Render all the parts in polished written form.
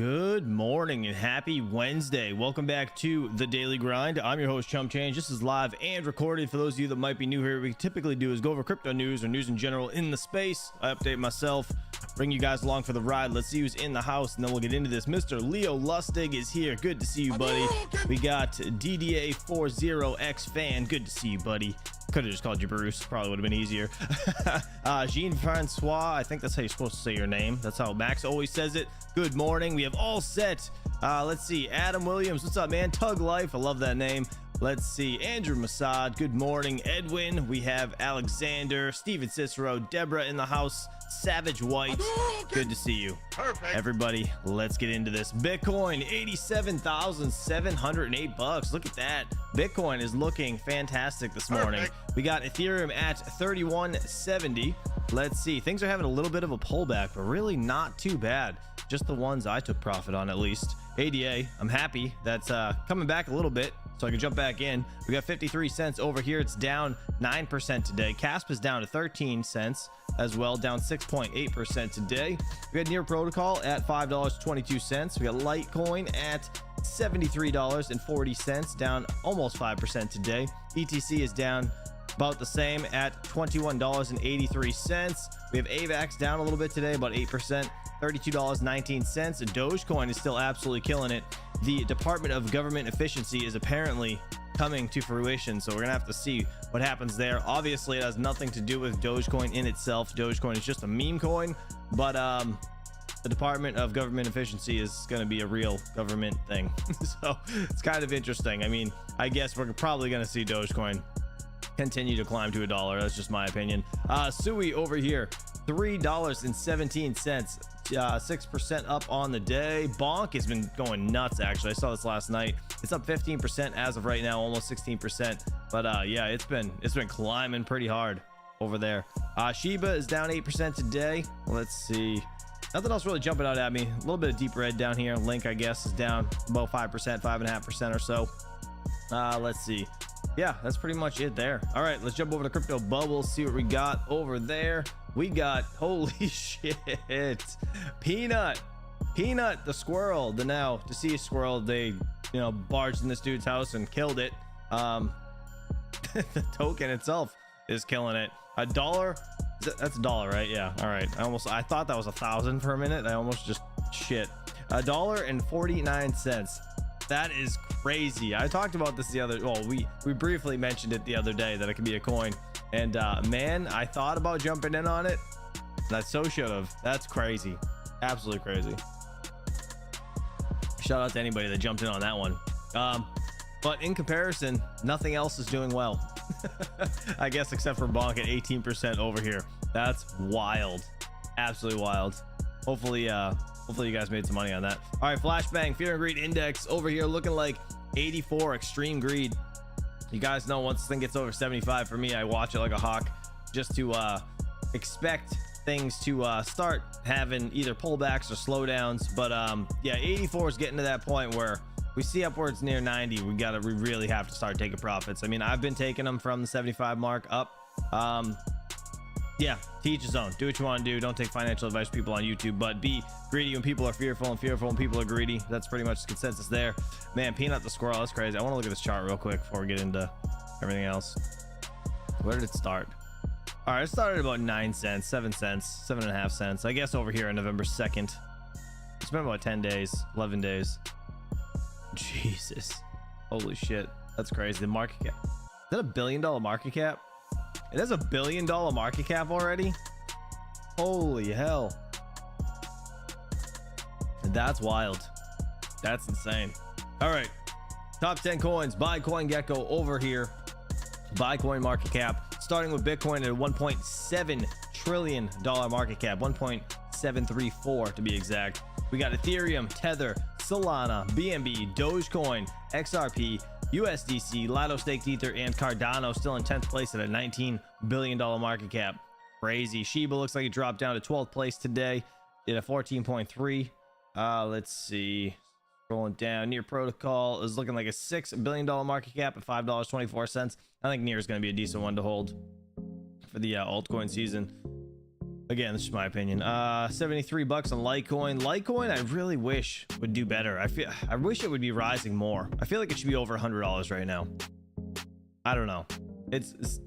Good morning and happy Wednesday. Welcome back to the Daily Grind. I'm your host Chump Change. This is live and recorded. For those of you that might be new here, what we typically do is go over crypto news or news in general in the space. I update myself, bring you guys along for the ride. Let's see who's in the house and then we'll get into this. Mr. Leo Lustig is here. Good to see you, buddy. We got DDA40X fan. Good to see you, buddy. Could have just called you Bruce, probably would have been easier. Jean-Francois, I think that's how you're supposed to say your name. That's how Max always says it. Good morning. We have all set. Let's see, Adam Williams, what's up, man? Tug Life, I love that name. Let's see, Andrew Masad, good morning. Edwin, we have Alexander, Steven Cicero, Deborah in the house, Savage White, good to see you. Perfect. Everybody, let's get into this. Bitcoin, 87,708 bucks. Look at that. Bitcoin is looking fantastic this morning. Perfect. We got Ethereum at 3170. Let's see, things are having a little bit of a pullback, but really not too bad. Just the ones I took profit on, at least. ADA, I'm happy that's coming back a little bit so I can jump back in. We got 53 cents over here. It's down 9% today. CASP is down to 13 cents as well, down 6.8% today. We got Near Protocol at $5.22. We got Litecoin at $73.40, down almost 5% today. ETC is down about the same at $21.83. We have AVAX down a little bit today, about 8%, $32.19. Dogecoin is still absolutely killing it. The Department of Government Efficiency is apparently coming to fruition, so we're gonna have to see what happens there. Obviously, it has nothing to do with Dogecoin in itself. Dogecoin is just a meme coin, but the Department of Government Efficiency is going to be a real government thing. So it's kind of interesting. I mean, I guess we're probably going to see Dogecoin continue to climb to $1. That's just my opinion. Sui over here, $3.17, 6% up on the day. Bonk has been going nuts. Actually, I saw this last night. It's up 15% as of right now, almost 16%. But yeah, it's been climbing pretty hard over there. Shiba is down 8% today. Let's see, nothing else really jumping out at me. A little bit of deep red down here. Link, I guess, is down about 5%, 5.5% or so. Let's see. Yeah, that's pretty much it there. All right, let's jump over to Crypto Bubble, see what we got over there. We got, holy shit, Peanut the squirrel. The now deceased squirrel, they barged in this dude's house and killed it. The token itself is killing it. $1, that's $1, right? Yeah. All right, I thought that was 1,000 for a minute. I almost just shit. $1.49. that is crazy. I talked about this the other, well, we briefly mentioned it the other day that it could be a coin, and man, I thought about jumping in on it, and I so should have. That's crazy, absolutely crazy. Shout out to anybody that jumped in on that one. But in comparison, nothing else is doing well. I guess except for Bonk at 18% over here. That's wild, absolutely wild. Hopefully you guys made some money on that. All right, flashbang, fear and greed index over here looking like 84. Extreme greed, you guys know once this thing gets over 75 for me, I watch it like a hawk, just to expect things to start having either pullbacks or slowdowns. But yeah, 84 is getting to that point where we see upwards near 90. We really have to start taking profits. I mean, I've been taking them from the 75 mark up. Yeah, to each his own. Do what you want to do. Don't take financial advice from people on YouTube, but be greedy when people are fearful, and fearful when people are greedy. That's pretty much the consensus there. Man, Peanut the squirrel, that's crazy. I want to look at this chart real quick before we get into everything else. Where did it start? All right, it started at about 9 cents, 7 cents, 7.5 cents. I guess over here on November 2nd. It's been about 10 days, 11 days. Jesus. Holy shit. That's crazy. The market cap. Is that $1 billion market cap? It has $1 billion market cap already. Holy hell, that's wild. That's insane. All right, top 10 coins by CoinGecko over here. By coin market cap, starting with Bitcoin at a $1.7 trillion market cap, 1.734 to be exact. We got Ethereum, Tether, Solana, BNB, Dogecoin, XRP, USDC, Lido Staked Ether, and Cardano still in 10th place at a $19 billion market cap. Crazy. Shiba looks like it dropped down to 12th place today, did a 14.3. Let's see, scrolling down, Near Protocol is looking like a $6 billion market cap at $5.24. I think Near is going to be a decent one to hold for the altcoin season. Again, this is my opinion. 73 bucks on Litecoin. Litecoin, I really wish would do better. I wish it would be rising more. I feel like it should be over $100 right now. I don't know. It's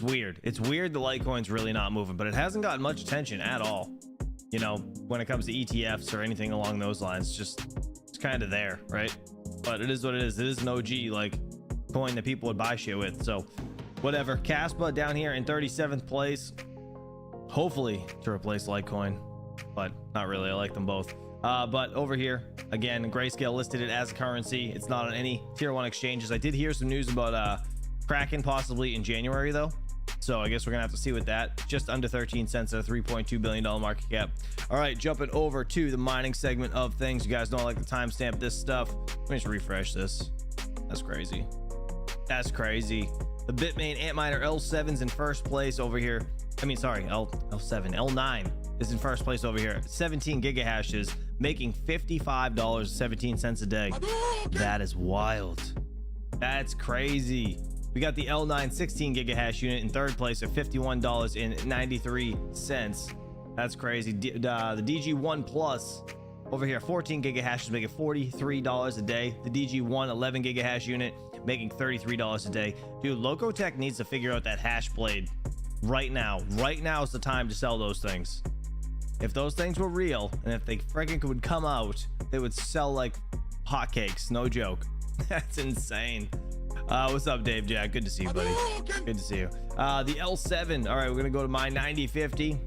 weird. It's weird the Litecoin's really not moving, but it hasn't gotten much attention at all. You know, when it comes to ETFs or anything along those lines, it's kind of there, right? But it is what it is. It is an OG like coin that people would buy shit with. So whatever. Caspa down here in 37th place, hopefully to replace Litecoin, but not really. I like them both. But over here again, Grayscale listed it as a currency. It's not on any tier 1 exchanges. I did hear some news about Kraken possibly in January though, so I guess we're gonna have to see with that. Just under 13 cents at a $3.2 billion market cap. All right, jumping over to the mining segment of things. You guys know I like to timestamp this stuff. Let me just refresh this. That's crazy. That's crazy. The Bitmain Antminer L7's in first place over here. I mean, sorry, L7, L9 is in first place over here. 17 gigahashes, making $55.17 a day. That is wild. That's crazy. We got the L9 16 gigahash unit in third place at $51.93. That's crazy. The DG1 Plus over here, 14 gigahashes, making $43 a day. The DG1 11 gigahash unit making $33 a day. Dude, Locotech needs to figure out that hash blade right now. Right now is the time to sell those things. If those things were real and if they freaking would come out, they would sell like hotcakes. No joke. That's insane. What's up, Dave Jack? Good to see you, buddy. Good to see you. The L7. All right, we're gonna go to my 9050.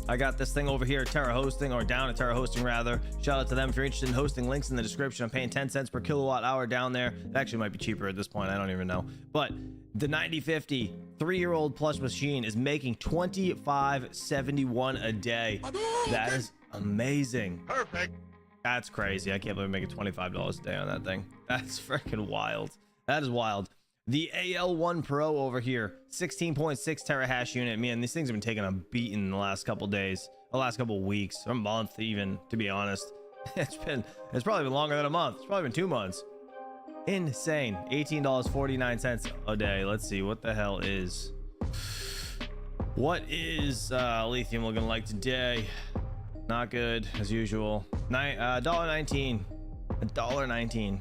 I got this thing over here at Terra Hosting, or down at Terra Hosting rather. Shout out to them if you're interested in hosting. Links in the description. I'm paying 10 cents per kilowatt hour down there. It actually might be cheaper at this point. I don't even know. But the 9050 3-year-old plus machine is making $25.71 a day. That is amazing. Perfect. That's crazy. I can't believe I'm making $25 a day on that thing. That's freaking wild. That is wild. The AL1 Pro over here, 16.6 terahash unit. Man, these things have been taking a beating in the last couple days, the last couple weeks, or a month even, to be honest. It's probably been longer than a month. It's probably been 2 months. Insane. $18.49 a day. Let's see what the hell is. What is lithium looking like today? Not good as usual. $1.19. $1.19.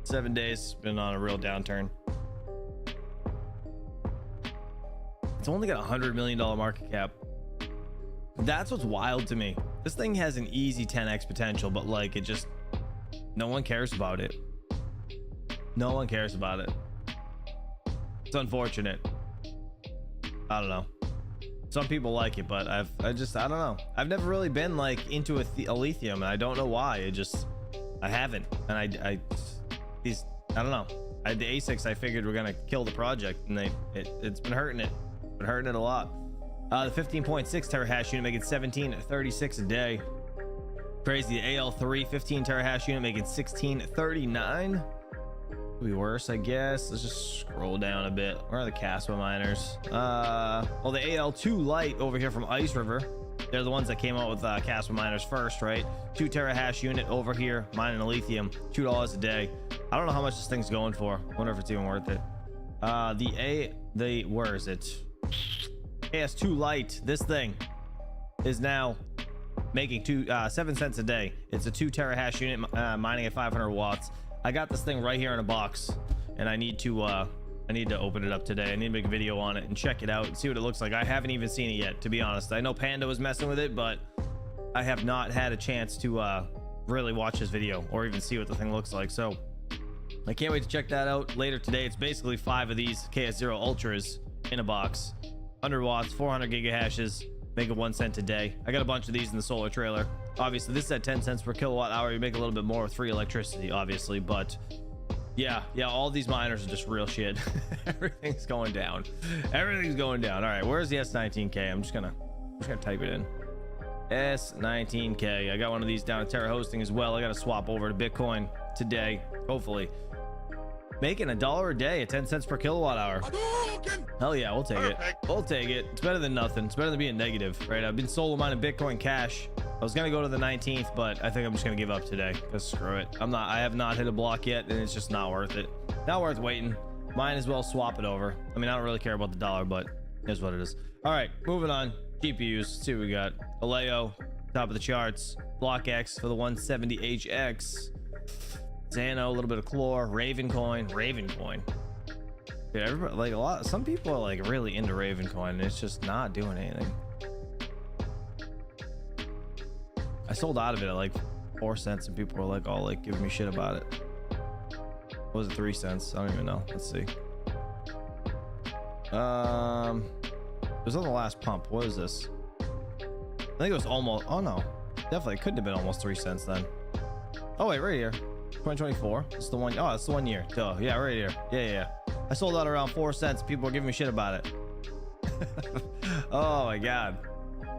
7 days, been on a real downturn. It's only got $100 million market cap. That's what's wild to me. This thing has an easy 10x potential, but like it just, no one cares about it. No one cares about it. It's unfortunate. I don't know. Some people like it, but I don't know. I've never really been like into a lithium, and I don't know why. I haven't, and I don't know. The ASICs I figured were gonna kill the project, and it's been hurting it. Been hurting it a lot. The 15.6 terahash unit making $17.36 a day. Crazy. The AL3 15 terahash unit making $16.39. Could be worse, I guess. Let's just scroll down a bit. Where are the Caspa miners? Well, the AL2 Lite over here from Ice River. They're the ones that came out with Caspa miners first, right? 2 terahash unit over here, mining a lithium, $2 a day. I don't know how much this thing's going for. Wonder if it's even worth it. Where is it? AS2 Lite. This thing is now making 7 cents a day. It's a 2 terahash unit, mining at 500 watts. I got this thing right here in a box, and I need to open it up today. I need to make a video on it and check it out and see what it looks like. I haven't even seen it yet, to be honest. I know Panda was messing with it, but I have not had a chance to really watch his video or even see what the thing looks like. So I can't wait to check that out later today. It's basically 5 of these KS0 Ultras in a box, 100 watts, 400 gigahashes, making 1 cent a day. I got a bunch of these in the solar trailer. Obviously this is at 10 cents per kilowatt hour. You make a little bit more with free electricity, obviously, but yeah, all these miners are just real shit. Everything's going down. Everything's going down. All right, where's the S19K? I'm just gonna type it in. S19K. I got one of these down at Terra Hosting as well. I gotta swap over to Bitcoin today, hopefully. Making $1 a day at 10 cents per kilowatt hour. Hell yeah, we'll take it. We'll take it. It's better than nothing. It's better than being negative, right? I've been solo mining Bitcoin Cash. I was gonna go to the 19th, but I think I'm just gonna give up today. Because screw it. I have not hit a block yet, and it's just not worth it. Not worth waiting. Might as well swap it over. I mean, I don't really care about the dollar, but here's what it is. All right, moving on. GPUs. Let's see what we got. Aleo, top of the charts. Block X for the 170HX. Xano, a little bit of Chlor. Ravencoin. Dude, everybody, like some people are like really into Ravencoin, and it's just not doing anything. I sold out of it at like 4 cents, and people were like all like giving me shit about it. What was it, 3 cents? I don't even know. Let's see. It was on the last pump. What is this? I think it was almost, oh no, definitely couldn't have been almost 3 cents then. Oh wait, right here, 2024. This is the one. Oh, it's the 1 year. Duh. Yeah, right here. Yeah. I sold out around 4 cents. People were giving me shit about it. Oh my god,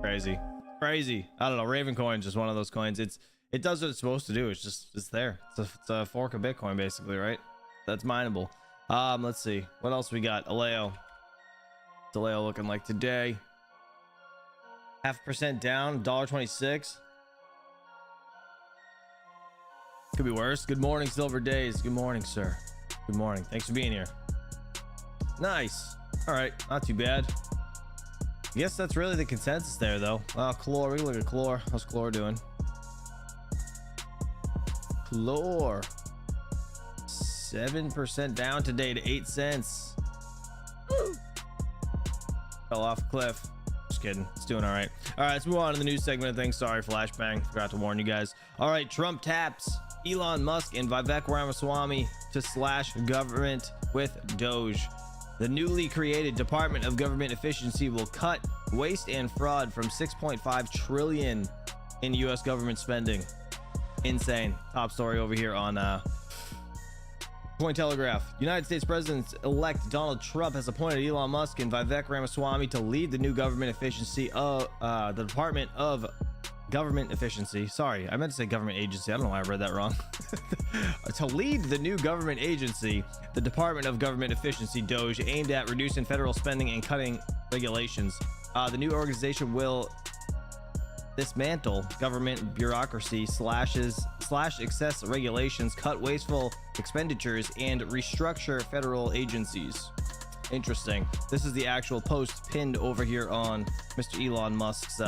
crazy. I don't know. Ravencoin is just one of those coins. It does what it's supposed to do. It's there. It's a fork of Bitcoin basically, right? That's mineable. Let's see what else we got. Aleo. What's Aleo looking like today? 0.5% down, $1.26. Could be worse. Good morning, Silver Days. Good morning, sir. Good morning. Thanks for being here. Nice. All right, not too bad. I guess that's really the consensus there, though. Chlor. We can look at Chlor. How's Chlor doing? Chlor 7% down today to 8 cents. Woo. Fell off a cliff. Just kidding. It's doing all right. All right, let's move on to the news segment of things. Sorry, flashbang. Forgot to warn you guys. All right, Trump taps Elon Musk and Vivek Ramaswamy to slash government with D.O.G.E. The newly created Department of Government Efficiency will cut waste and fraud from 6.5 trillion in U.S. government spending. Insane. Top story over here on Cointelegraph. United States President-elect Donald Trump has appointed Elon Musk and Vivek Ramaswamy to lead the new government efficiency of the Department of Government Efficiency. Sorry, I meant to say government agency. I don't know why I read that wrong. To lead the new government agency, the Department of Government Efficiency, D.O.G.E, aimed at reducing federal spending and cutting regulations. The new organization will dismantle government bureaucracy, slash excess regulations, cut wasteful expenditures, and restructure federal agencies. Interesting. This is the actual post pinned over here on Mr. Elon Musk's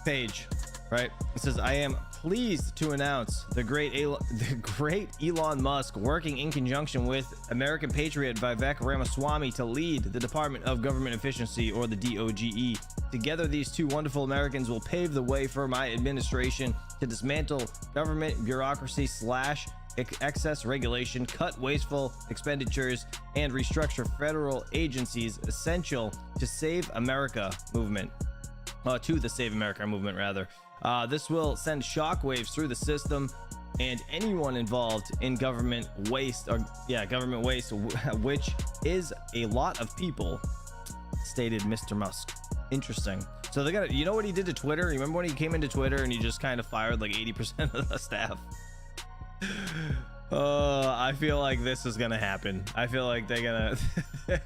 page, right? It says, I am pleased to announce the great Elon Musk, working in conjunction with American patriot Vivek Ramaswamy, to lead the Department of Government Efficiency, or the D.O.G.E. Together, these two wonderful Americans will pave the way for my administration to dismantle government bureaucracy, slash excess regulation, cut wasteful expenditures, and restructure federal agencies essential to Save America movement. To the Save America movement, rather. This will send shockwaves through the system, and anyone involved in government waste, which is a lot of people, stated Mr. Musk. Interesting. So they got, you know what he did to Twitter? Remember when he came into Twitter and he just kind of fired like 80% of the staff? I feel like this is gonna happen. I feel like they're gonna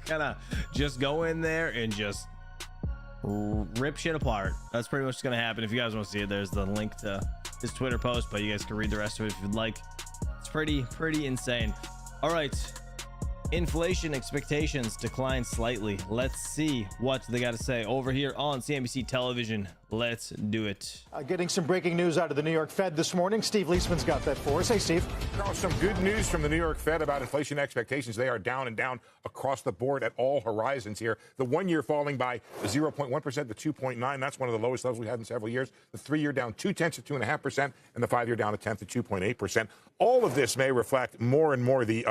kind of just go in there and just rip shit apart. That's pretty much gonna happen. If you guys want to see it, there's the link to his Twitter post, but you guys can read the rest of it if you'd like. It's pretty insane. All right, inflation expectations decline slightly. Let's see what they got to say over here on CNBC television. Let's do it. Getting some breaking news out of the New York Fed this morning. Steve Leisman's got that for us. Hey, Steve. Carl, some good news from the New York Fed about inflation expectations. They are down and down across the board at all horizons here. The 1 year falling by 0.1% to 2.9. That's one of the lowest levels we had in several years. The 3 year down 0.2 to 2.5%, and the 5 year down 0.1 to 2.8%. All of this may reflect more and more the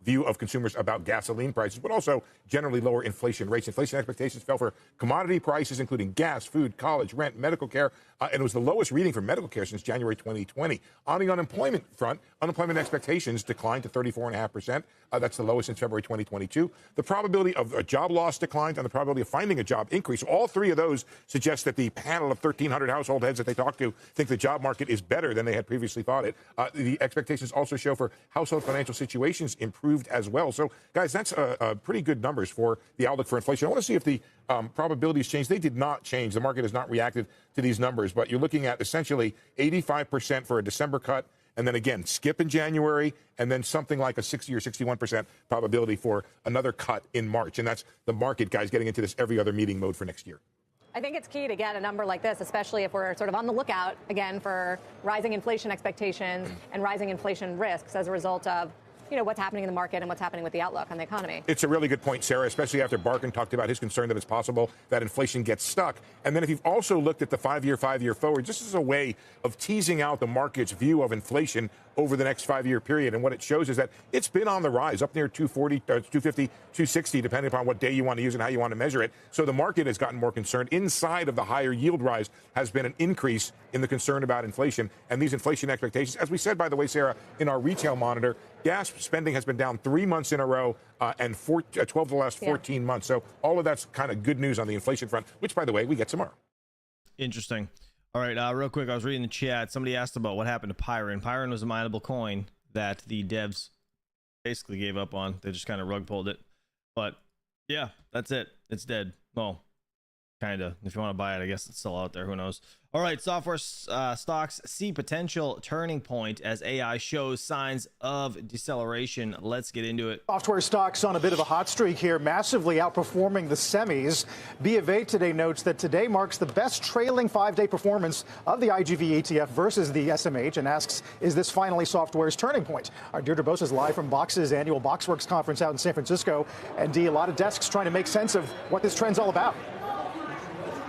view of consumers about gasoline prices, but also generally lower inflation rates. Inflation expectations fell for commodity prices, including gas, food, college, rent, medical care, and it was the lowest reading for medical care since January 2020. On the unemployment front, unemployment expectations declined to 34.5%. That's the lowest since February 2022. The probability of a job loss declined, and the probability of finding a job increased. All three of those suggest that the panel of 1,300 household heads that they talked to think the job market is better than they had previously thought it. The expectations also show for household financial situations improved as well. So, guys, that's pretty good numbers for the outlook for inflation. I want to see if the probabilities change. They did not change. The market has not reacted to these numbers, but you're looking at essentially 85% for a December cut, and then again, skip in January, and then something like a 60 or 61% probability for another cut in March. And that's the market, guys, getting into this every other meeting mode for next year. I think it's key to get a number like this, especially if we're sort of on the lookout, again, for rising inflation expectations and rising inflation risks as a result of what's happening in the market and what's happening with the outlook on the economy. It's a really good point, Sarah, especially after Barkin talked about his concern that it's possible that inflation gets stuck. And then if you've also looked at the five-year forward, this is a way of teasing out the market's view of inflation over the next 5-year period. And what it shows is that it's been on the rise, up near 240, 250, 260, depending upon what day you want to use and how you want to measure it. So the market has gotten more concerned. Inside of the higher yield rise has been an increase in the concern about inflation. And these inflation expectations, as we said, by the way, Sarah, in our retail monitor, gas spending has been down 3 months in a row and 12 of the last 14 months. So all of that's kind of good news on the inflation front, which, by the way, we get tomorrow. Interesting. All right, real quick, I was reading the chat. Somebody asked about what happened to Pyron. Pyron was a mineable coin that the devs basically gave up on. They just kind of rug pulled it. But yeah, that's it. It's dead. Well, kind of. If you want to buy it, I guess it's still out there. Who knows? All right, software stocks see potential turning point as AI shows signs of deceleration. Let's get into it. Software stocks on a bit of a hot streak here, massively outperforming the semis. B of A today notes that today marks the best trailing 5-day performance of the IGV ETF versus the SMH and asks, is this finally software's turning point? Our Deirdre Bose is live from Box's annual BoxWorks conference out in San Francisco. And D, a lot of desks trying to make sense of what this trend's all about.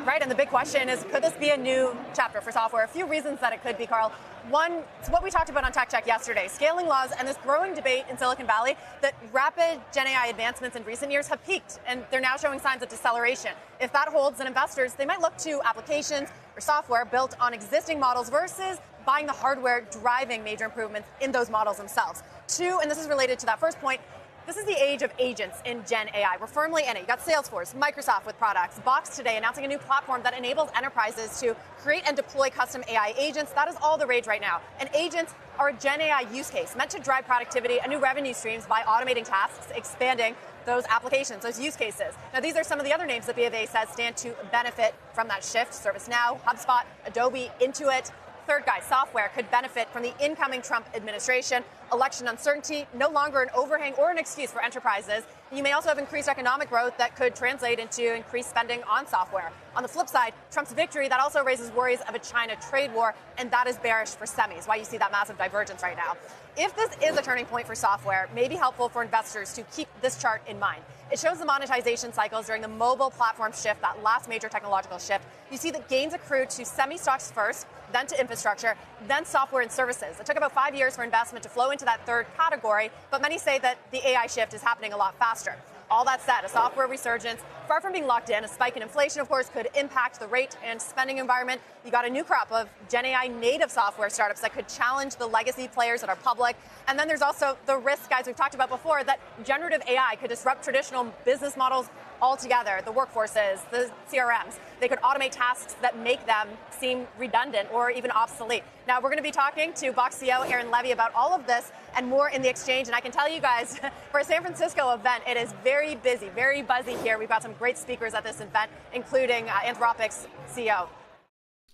Right, and the big question is, could this be a new chapter for software? A few reasons that it could be, Carl. One, it's what we talked about on Tech Check yesterday, scaling laws and this growing debate in Silicon Valley that rapid Gen AI advancements in recent years have peaked, and they're now showing signs of deceleration. If that holds, then investors, they might look to applications or software built on existing models versus buying the hardware driving major improvements in those models themselves. Two, and this is related to that first point, this is the age of agents in Gen AI. We're firmly in it. You got Salesforce, Microsoft with products, Box today announcing a new platform that enables enterprises to create and deploy custom AI agents. That is all the rage right now. And agents are a Gen AI use case meant to drive productivity and new revenue streams by automating tasks, expanding those applications, those use cases. Now, these are some of the other names that B of A says stand to benefit from that shift. ServiceNow, HubSpot, Adobe, Intuit. Third guy, software could benefit from the incoming Trump administration. Election uncertainty, no longer an overhang or an excuse for enterprises. You may also have increased economic growth that could translate into increased spending on software. On the flip side, Trump's victory, that also raises worries of a China trade war, and that is bearish for semis, why you see that massive divergence right now. If this is a turning point for software, it may be helpful for investors to keep this chart in mind. It shows the monetization cycles during the mobile platform shift, that last major technological shift. You see that gains accrue to semi stocks first, then to infrastructure, then software and services. It took about 5 years for investment to flow into that third category, but many say that the AI shift is happening a lot faster. All that said, a software resurgence, far from being locked in, a spike in inflation, of course, could impact the rate and spending environment. You got a new crop of Gen AI native software startups that could challenge the legacy players that are public. And then there's also the risk, guys, we've talked about before, that generative AI could disrupt traditional business models altogether, the workforces, the CRMs. They could automate tasks that make them seem redundant or even obsolete. Now, we're going to be talking to Box CEO Aaron Levy about all of this and more in the exchange. And I can tell you guys, for a San Francisco event, it is very busy, very buzzy here. We've got some great speakers at this event, including Anthropic's CEO.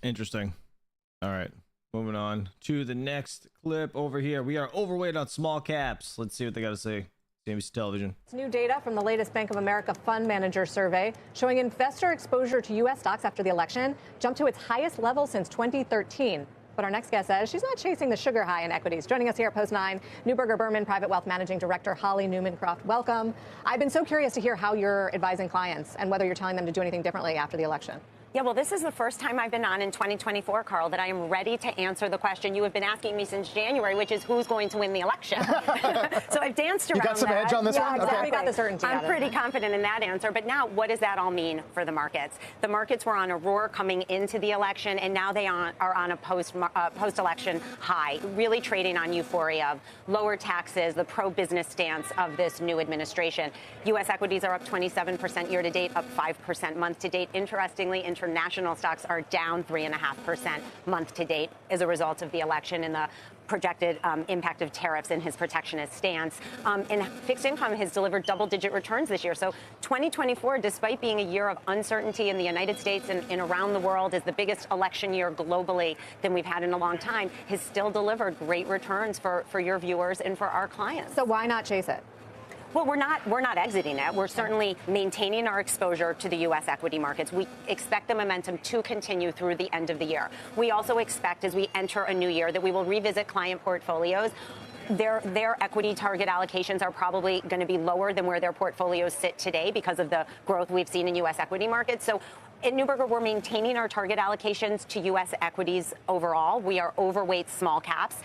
Interesting. All right, moving on to the next clip over here. We are overweight on small caps. Let's see what they got to say. CNBC Television. It's new data from the latest Bank of America Fund Manager survey showing investor exposure to U.S. stocks after the election jumped to its highest level since 2013. But our next guest says she's not chasing the sugar high in equities. Joining us here at Post 9, Neuberger Berman Private Wealth Managing Director Holly Newman-Croft. Welcome. I've been so curious to hear how you're advising clients and whether you're telling them to do anything differently after the election. Yeah, well, this is the first time I've been on in 2024, Carl, that I am ready to answer the question you have been asking me since January, which is who's going to win the election. So I've danced around that. You got some edge on this one? Exactly. We got the certainty. I'm pretty confident in that answer. But now, what does that all mean for the markets? The markets were on a roar coming into the election, and now they are on a post-election high, really trading on euphoria of lower taxes, the pro-business stance of this new administration. U.S. equities are up 27% year-to-date, up 5% month-to-date. Interestingly, international stocks are down 3.5% month to date as a result of the election and the projected impact of tariffs and his protectionist stance. And fixed income has delivered double-digit returns this year. So 2024, despite being a year of uncertainty in the United States and around the world, is the biggest election year globally than we've had in a long time, has still delivered great returns for your viewers and for our clients. So why not chase it? Well, we're not exiting it. We're certainly maintaining our exposure to the U.S. equity markets. We expect the momentum to continue through the end of the year. We also expect, as we enter a new year, that we will revisit client portfolios. Their equity target allocations are probably going to be lower than where their portfolios sit today because of the growth we've seen in U.S. equity markets. So at Neuberger, we're maintaining our target allocations to U.S. equities overall. We are overweight small caps.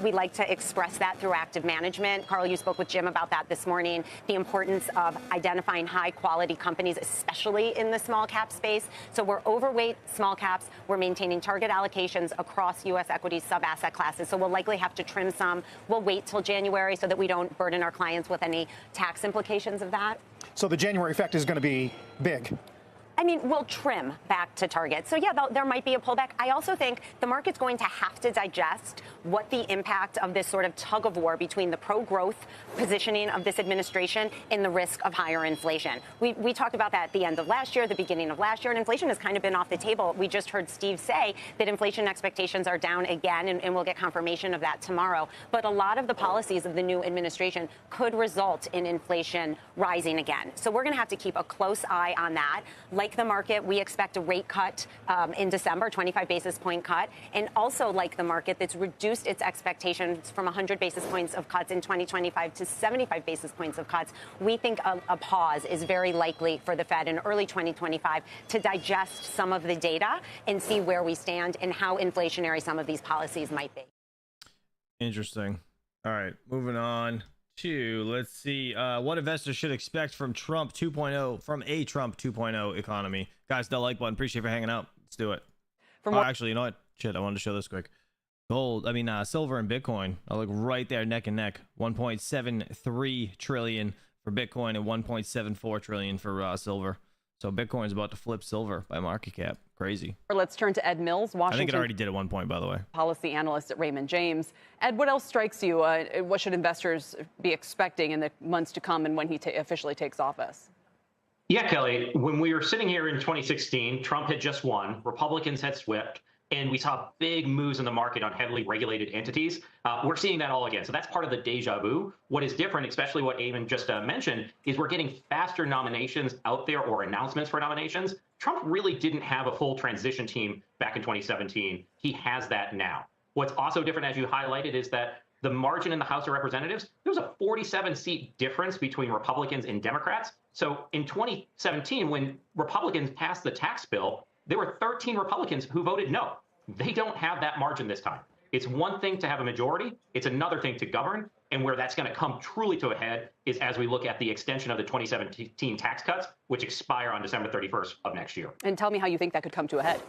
We like to express that through active management. Carl, you spoke with Jim about that this morning, the importance of identifying high-quality companies, especially in the small cap space. So we're overweight small caps. We're maintaining target allocations across U.S. equities sub-asset classes. So we'll likely have to trim some. We'll wait till January so that we don't burden our clients with any tax implications of that. So the January effect is going to be big. I mean, we'll trim back to target. So, yeah, there might be a pullback. I also think the market's going to have to digest what the impact of this sort of tug of war between the pro-growth positioning of this administration and the risk of higher inflation. We talked about that at the end of last year, the beginning of last year, and inflation has kind of been off the table. We just heard Steve say that inflation expectations are down again, and we'll get confirmation of that tomorrow. But a lot of the policies of the new administration could result in inflation rising again. So we're going to have to keep a close eye on that. Like the market, we expect a rate cut in December, 25 basis point cut, and also like the market that's reduced its expectations from 100 basis points of cuts in 2025 to 75 basis points of cuts. We think a pause is very likely for the Fed in early 2025 to digest some of the data and see where we stand and how inflationary some of these policies might be. Interesting. All right, moving on to, let's see, what investors should expect from Trump 2.0, from a Trump 2.0 economy. Guys, the like button. Appreciate you for hanging out. Let's do it. Actually, you know what? Shit, I wanted to show this quick. Silver and Bitcoin are like right there, neck and neck. 1.73 trillion for Bitcoin and 1.74 trillion for silver. So Bitcoin's about to flip silver by market cap. Crazy. Let's turn to Ed Mills, Washington. I think it already did at one point, by the way. Policy analyst at Raymond James. Ed, what else strikes you? What should investors be expecting in the months to come and when he officially takes office? Yeah, Kelly, when we were sitting here in 2016, Trump had just won, Republicans had swept, and we saw big moves in the market on heavily regulated entities. We're seeing that all again. So that's part of the deja vu. What is different, especially what Eamon just mentioned, is we're getting faster nominations out there or announcements for nominations. Trump really didn't have a full transition team back in 2017. He has that now. What's also different, as you highlighted, is that the margin in the House of Representatives, there was a 47-seat difference between Republicans and Democrats. So in 2017, when Republicans passed the tax bill, there were 13 Republicans who voted no. They don't have that margin this time. It's one thing to have a majority. It's another thing to govern. And where that's going to come truly to a head is as we look at the extension of the 2017 tax cuts, which expire on December 31st of next year. And tell me how you think that could come to a head.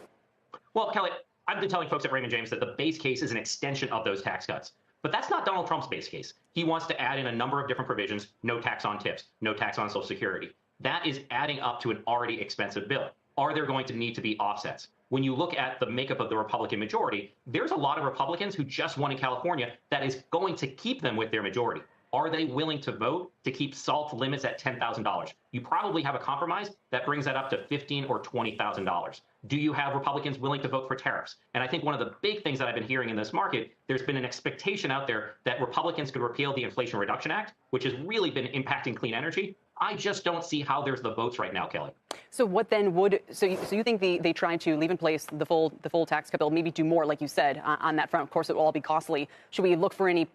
Well, Kelly, I've been telling folks at Raymond James that the base case is an extension of those tax cuts. But that's not Donald Trump's base case. He wants to add in a number of different provisions, no tax on tips, no tax on Social Security. That is adding up to an already expensive bill. Are there going to need to be offsets? When you look at the makeup of the Republican majority, there's a lot of Republicans who just won in California that is going to keep them with their majority. Are they willing to vote to keep SALT limits at $10,000? You probably have a compromise that brings that up to $15,000 or $20,000. Do you have Republicans willing to vote for tariffs? And I think one of the big things that I've been hearing in this market, there's been an expectation out there that Republicans could repeal the Inflation Reduction Act, which has really been impacting clean energy. I just don't see how there's the votes right now, Kelly. So what then would so you think they try to leave in place the full tax cut bill, maybe do more, like you said, on that front? Of course, it will all be costly. Should we look for any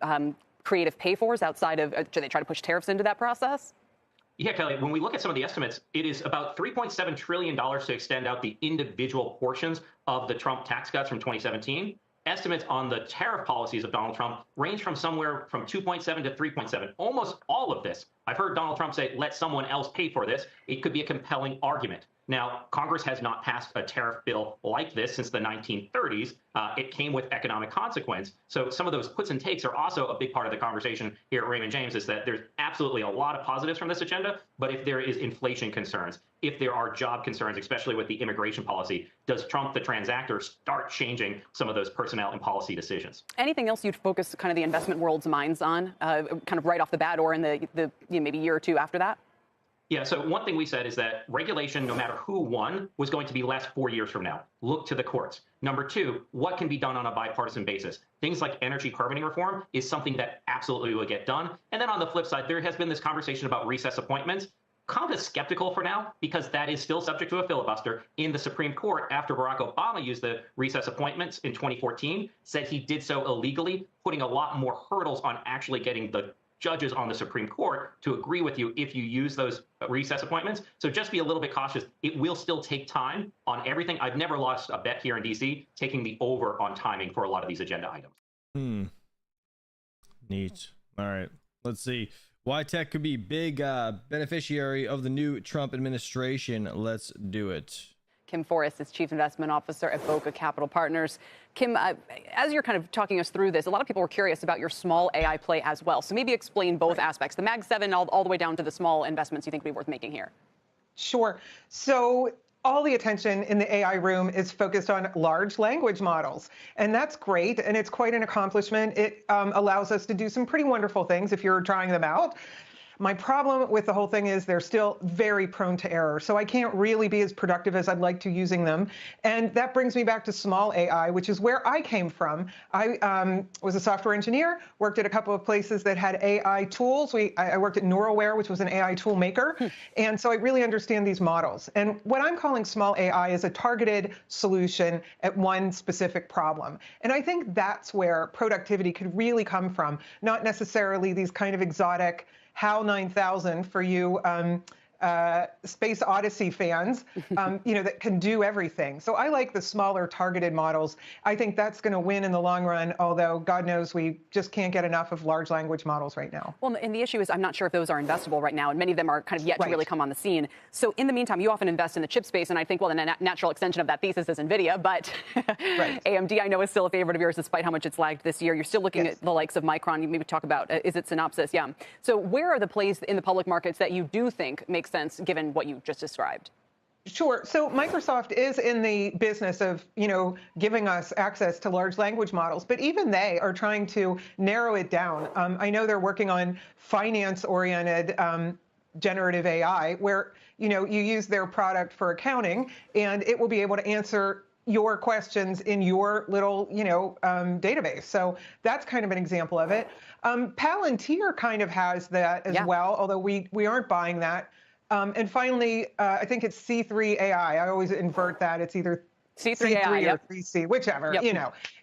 creative pay-fors outside of? Should they try to push tariffs into that process? Yeah, Kelly, when we look at some of the estimates, it is about $3.7 trillion to extend out the individual portions of the Trump tax cuts from 2017. Estimates on the tariff policies of Donald Trump range from somewhere from 2.7 to 3.7. Almost all of this, I've heard Donald Trump say, let someone else pay for this. It could be a compelling argument. Now, Congress has not passed a tariff bill like this since the 1930s. It came with economic consequence. So some of those puts and takes are also a big part of the conversation here at Raymond James, is that there's absolutely a lot of positives from this agenda. But if there is inflation concerns, if there are job concerns, especially with the immigration policy, does Trump, the transactor, start changing some of those personnel and policy decisions? Anything else you'd focus kind of the investment world's minds on, kind of right off the bat, or in the maybe year or two after that? Yeah, so one thing we said is that regulation, no matter who won, was going to be less 4 years from now. Look to the courts. Number two, what can be done on a bipartisan basis? Things like energy permitting reform is something that absolutely will get done. And then on the flip side, there has been this conversation about recess appointments. Kind of skeptical for now, because that is still subject to a filibuster in the Supreme Court after Barack Obama used the recess appointments in 2014, said he did so illegally, putting a lot more hurdles on actually getting the judges on the Supreme Court to agree with you if you use those recess appointments. So just be a little bit cautious. It will still take time on everything. I've never lost a bet here in DC taking the over on timing for a lot of these agenda items. Neat. All right. Let's see. Why tech could be big beneficiary of the new Trump administration. Let's do it. Kim Forrest is Chief Investment Officer at D.O.G.E Capital Partners. Kim, as you're kind of talking us through this, a lot of people were curious about your small AI play as well. So maybe explain both aspects, the Mag 7 all the way down to the small investments you think would be worth making here. Sure. So all the attention in the AI room is focused on large language models. And that's great. And it's quite an accomplishment. It allows us to do some pretty wonderful things if you're trying them out. My problem with the whole thing is they're still very prone to error. So I can't really be as productive as I'd like to using them. And that brings me back to small AI, which is where I came from. I was a software engineer, worked at a couple of places that had AI tools. I worked at Neuralware, which was an AI tool maker. And so I really understand these models. And what I'm calling small AI is a targeted solution at one specific problem. And I think that's where productivity could really come from, not necessarily these kind of exotic HAL 9000 for you Space Odyssey fans, that can do everything. So I like the smaller targeted models. I think that's going to win in the long run, although God knows we just can't get enough of large language models right now. Well, and the issue is I'm not sure if those are investable right now, and many of them are kind of yet to really come on the scene. So in the meantime, you often invest in the chip space, and I think, well, the natural extension of that thesis is NVIDIA, but AMD, I know, is still a favorite of yours despite how much it's lagged this year. You're still looking at the likes of Micron. You maybe talk about, is it Synopsys? Yeah. So where are the plays in the public markets that you do think make sense given what you just described? Sure. So Microsoft is in the business of, giving us access to large language models, but even they are trying to narrow it down. I know they're working on finance-oriented generative AI, where, you use their product for accounting, and it will be able to answer your questions in your little, database. So that's kind of an example of it. Palantir kind of has that as well, although we aren't buying that. And finally, I think it's C3 AI. I always invert that. It's either C3 AI or 3C, whichever,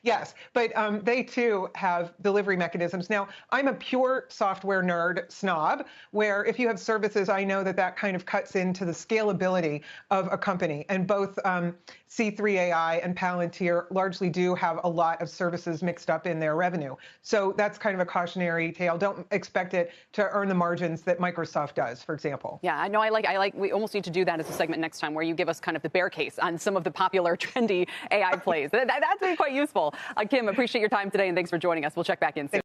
Yes, but they too have delivery mechanisms. Now, I'm a pure software nerd snob, where if you have services, I know that kind of cuts into the scalability of a company. And both C3 AI and Palantir largely do have a lot of services mixed up in their revenue. So that's kind of a cautionary tale. Don't expect it to earn the margins that Microsoft does, for example. Yeah, I know. I like. We almost need to do that as a segment next time, where you give us kind of the bear case on some of the popular, trendy AI plays. That's been quite useful. Kim, appreciate your time today, and thanks for joining us. We'll check back in soon.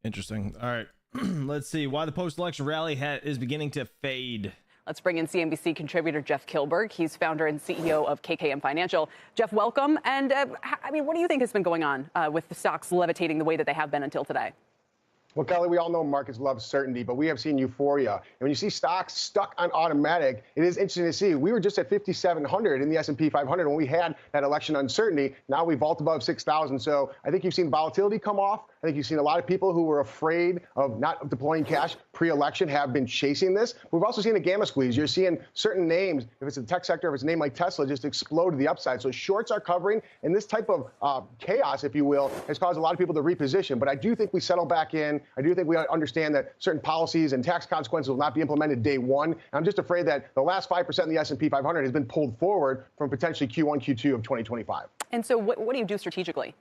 Interesting. All right. Let's see why the post-election rally is beginning to fade. Let's bring in CNBC contributor Jeff Kilberg. He's founder and CEO of KKM Financial. Jeff, welcome. And what do you think has been going on with the stocks levitating the way that they have been until today? Well, Kelly, we all know markets love certainty, but we have seen euphoria. And when you see stocks stuck on automatic, it is interesting to see. We were just at 5,700 in the S&P 500 when we had that election uncertainty. Now we vault above 6,000. So I think you've seen volatility come off. I think you've seen a lot of people who were afraid of not deploying cash pre-election have been chasing this. We've also seen a gamma squeeze. You're seeing certain names, if it's the tech sector, if it's a name like Tesla, just explode to the upside. So shorts are covering, and this type of chaos, if you will, has caused a lot of people to reposition. But I do think we settle back in. I do think we understand that certain policies and tax consequences will not be implemented day one. And I'm just afraid that the last 5% in the S&P 500 has been pulled forward from potentially Q1, Q2 of 2025. And so what do you do strategically?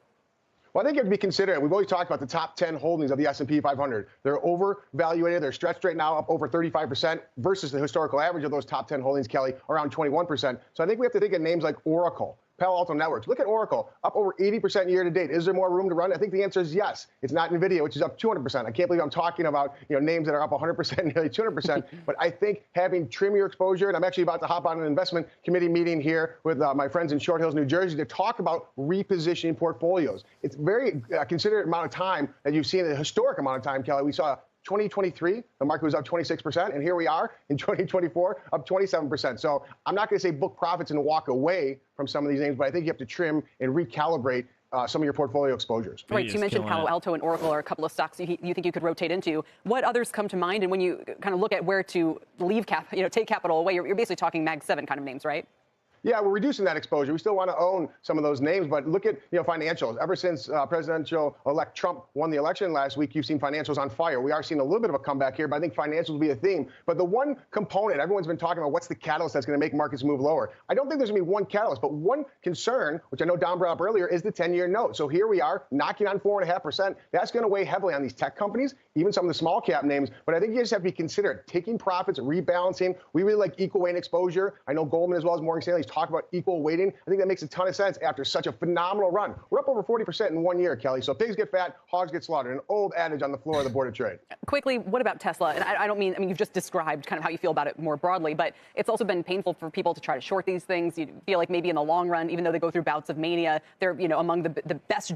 Well, I think you have to be considerate. We've always talked about the top 10 holdings of the S&P 500. They're overvaluated. They're stretched right now up over 35% versus the historical average of those top 10 holdings, Kelly, around 21%. So I think we have to think of names like Oracle, Palo Alto Networks. Look at Oracle, up over 80% year to date. Is there more room to run? I think the answer is yes. It's not NVIDIA, which is up 200%. I can't believe I'm talking about names that are up 100%, nearly 200%. But I think having trim your exposure, and I'm actually about to hop on an investment committee meeting here with my friends in Short Hills, New Jersey, to talk about repositioning portfolios. It's very considerate amount of time that you've seen, a historic amount of time, Kelly. We saw 2023, the market was up 26%, and here we are in 2024, up 27%. So I'm not going to say book profits and walk away from some of these names, but I think you have to trim and recalibrate some of your portfolio exposures. Right, so you mentioned Palo Alto and Oracle are a couple of stocks you think you could rotate into. What others come to mind? And when you kind of look at where to leave take capital away, you're basically talking Mag 7 kind of names, right? Yeah, we're reducing that exposure. We still want to own some of those names, but look at financials. Ever since presidential-elect Trump won the election last week, you've seen financials on fire. We are seeing a little bit of a comeback here, but I think financials will be a theme. But the one component everyone's been talking about, what's the catalyst that's going to make markets move lower? I don't think there's going to be one catalyst, but one concern, which I know Don brought up earlier, is the 10-year note. So here we are, knocking on 4.5%. That's going to weigh heavily on these tech companies, even some of the small cap names. But I think you just have to be considerate, taking profits, rebalancing. We really like equal weight exposure. I know Goldman as well as Morgan Stanley's talked about equal weight. I think that makes a ton of sense after such a phenomenal run. We're up over 40% in 1 year, Kelly. So pigs get fat, hogs get slaughtered. An old adage on the floor of the Board of Trade. Quickly, what about Tesla? And I mean, you've just described kind of how you feel about it more broadly, but it's also been painful for people to try to short these things. You feel like maybe in the long run, even though they go through bouts of mania, they're among the best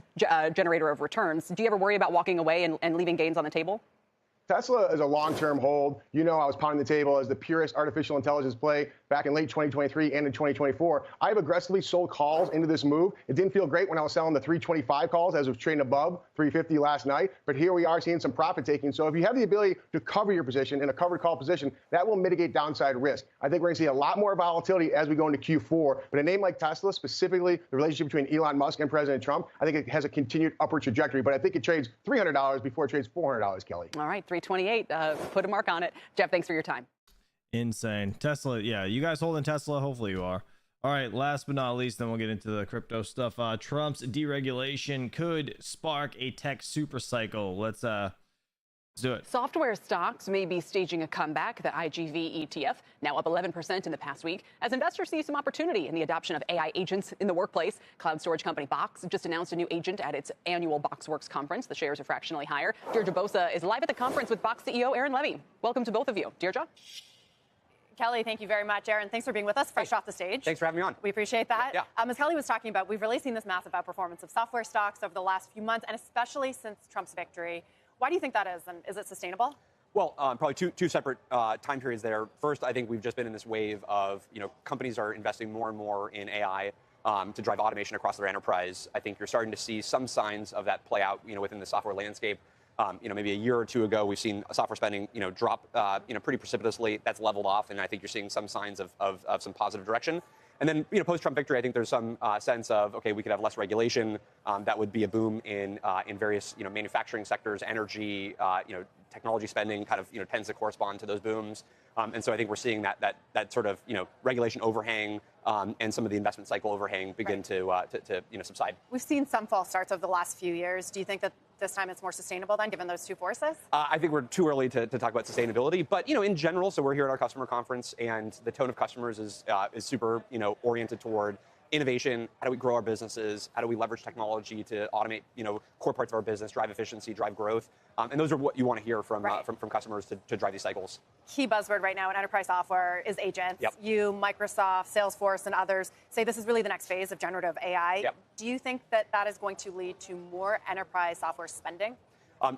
generator of returns. Do you ever worry about walking away and leaving gains on the table? Tesla is a long-term hold. I was pounding the table as the purest artificial intelligence play back in late 2023 and in 2024. I've aggressively sold calls into this move. It didn't feel great when I was selling the 325 calls as it was trading above 350 last night. But here we are seeing some profit taking. So if you have the ability to cover your position in a covered call position, that will mitigate downside risk. I think we're going to see a lot more volatility as we go into Q4. But a name like Tesla, specifically the relationship between Elon Musk and President Trump, I think it has a continued upward trajectory. But I think it trades $300 before it trades $400, Kelly. All right, 328. Put a mark on it. Jeff, thanks for your time. Insane. Tesla, yeah, you guys holding Tesla? Hopefully you are. All right, last but not least, then we'll get into the crypto stuff. Trump's deregulation could spark a tech super cycle. Let's do it. Software stocks may be staging a comeback. The IGV ETF now up 11% in the past week as investors see some opportunity in the adoption of AI agents in the workplace. Cloud storage company Box just announced a new agent at its annual BoxWorks conference. The shares are fractionally higher. Deirdre Bosa is live at the conference with Box CEO Aaron Levie. Welcome to both of you. Deirdre? Kelly, thank you very much. Aaron, thanks for being with us fresh off the stage. Thanks for having me on. We appreciate that. Yeah. As Kelly was talking about, we've really seen this massive outperformance of software stocks over the last few months, and especially since Trump's victory. Why do you think that is, and is it sustainable? Well, probably two separate time periods there. First, I think we've just been in this wave of, companies are investing more and more in AI to drive automation across their enterprise. I think you're starting to see some signs of that play out, within the software landscape. Maybe a year or two ago, we've seen software spending, drop, pretty precipitously. That's leveled off, and I think you're seeing some signs of some positive direction. And then, post-Trump victory, I think there's some sense of, okay, we could have less regulation. That would be a boom in various, manufacturing sectors, energy, technology spending kind of, tends to correspond to those booms. And so I think we're seeing that sort of, regulation overhang and some of the investment cycle overhang begin to subside. We've seen some false starts over the last few years. Do you think that this time it's more sustainable then, given those two forces? I think we're too early to talk about sustainability. But, in general, so we're here at our customer conference, and the tone of customers is super, oriented toward innovation. How do we grow our businesses? How do we leverage technology to automate, core parts of our business, drive efficiency, drive growth? And those are what you want to hear from customers to drive these cycles. Key buzzword right now in enterprise software is agents. Yep. You, Microsoft, Salesforce, and others say this is really the next phase of generative AI. Yep. Do you think that is going to lead to more enterprise software spending?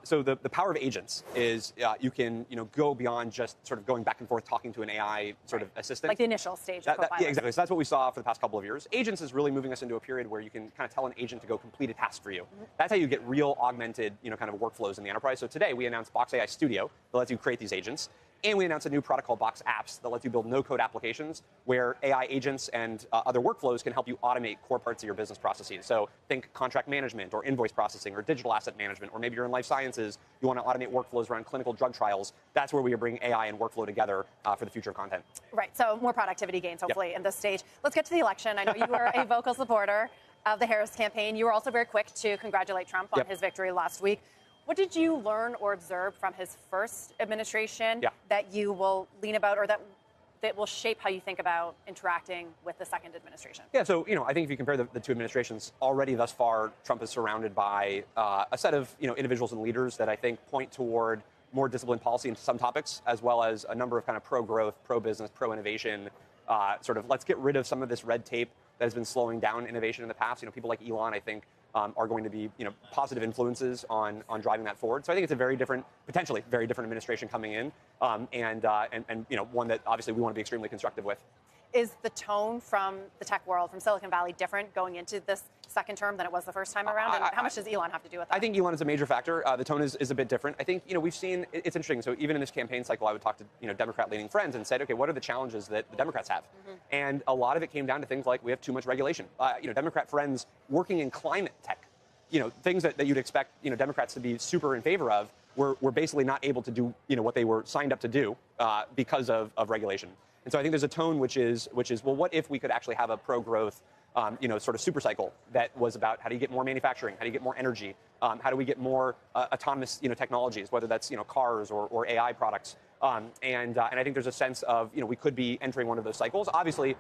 So the power of agents is you can go beyond just sort of going back and forth talking to an AI sort of assistant. Like the initial stage of Copilot. Yeah, exactly. So that's what we saw for the past couple of years. Agents is really moving us into a period where you can kind of tell an agent to go complete a task for you. Mm-hmm. That's how you get real augmented kind of workflows in the enterprise. So today we announced Box AI Studio that lets you create these agents. And we announced a new product called Box Apps that lets you build no-code applications where AI agents and other workflows can help you automate core parts of your business processes. So think contract management or invoice processing or digital asset management, or maybe you're in life sciences, you want to automate workflows around clinical drug trials. That's where we are bringing AI and workflow together for the future of content. Right, so more productivity gains, hopefully, in this stage. Let's get to the election. I know you were a vocal supporter. of the Harris campaign. You were also very quick to congratulate Trump on his victory last week. What did you learn or observe from his first administration that you will lean about, or that will shape how you think about interacting with the second administration? Yeah, so, I think if you compare the two administrations, already thus far, Trump is surrounded by a set of, individuals and leaders that I think point toward more disciplined policy in some topics, as well as a number of kind of pro-growth, pro-business, pro-innovation, sort of let's get rid of some of this red tape that has been slowing down innovation in the past. People like Elon, I think, are going to be, positive influences on driving that forward. So I think it's a very different, potentially very different administration coming in, and one that obviously we want to be extremely constructive with. Is the tone from the tech world, from Silicon Valley, different going into this second term than it was the first time around? And how much does Elon have to do with that? I think Elon is a major factor. The tone is a bit different. I think, we've seen, it's interesting. So even in this campaign cycle, I would talk to, Democrat-leaning friends and said, okay, what are the challenges that the Democrats have? And a lot of it came down to things like we have too much regulation. Democrat friends working in climate tech, things that you'd expect, Democrats to be super in favor of, were basically not able to do, what they were signed up to do because of regulation. And so I think there's a tone which is, well, what if we could actually have a pro-growth, sort of super cycle that was about how do you get more manufacturing, how do you get more energy, how do we get more autonomous, technologies, whether that's, cars or AI products. And I think there's a sense of, we could be entering one of those cycles. Obviously,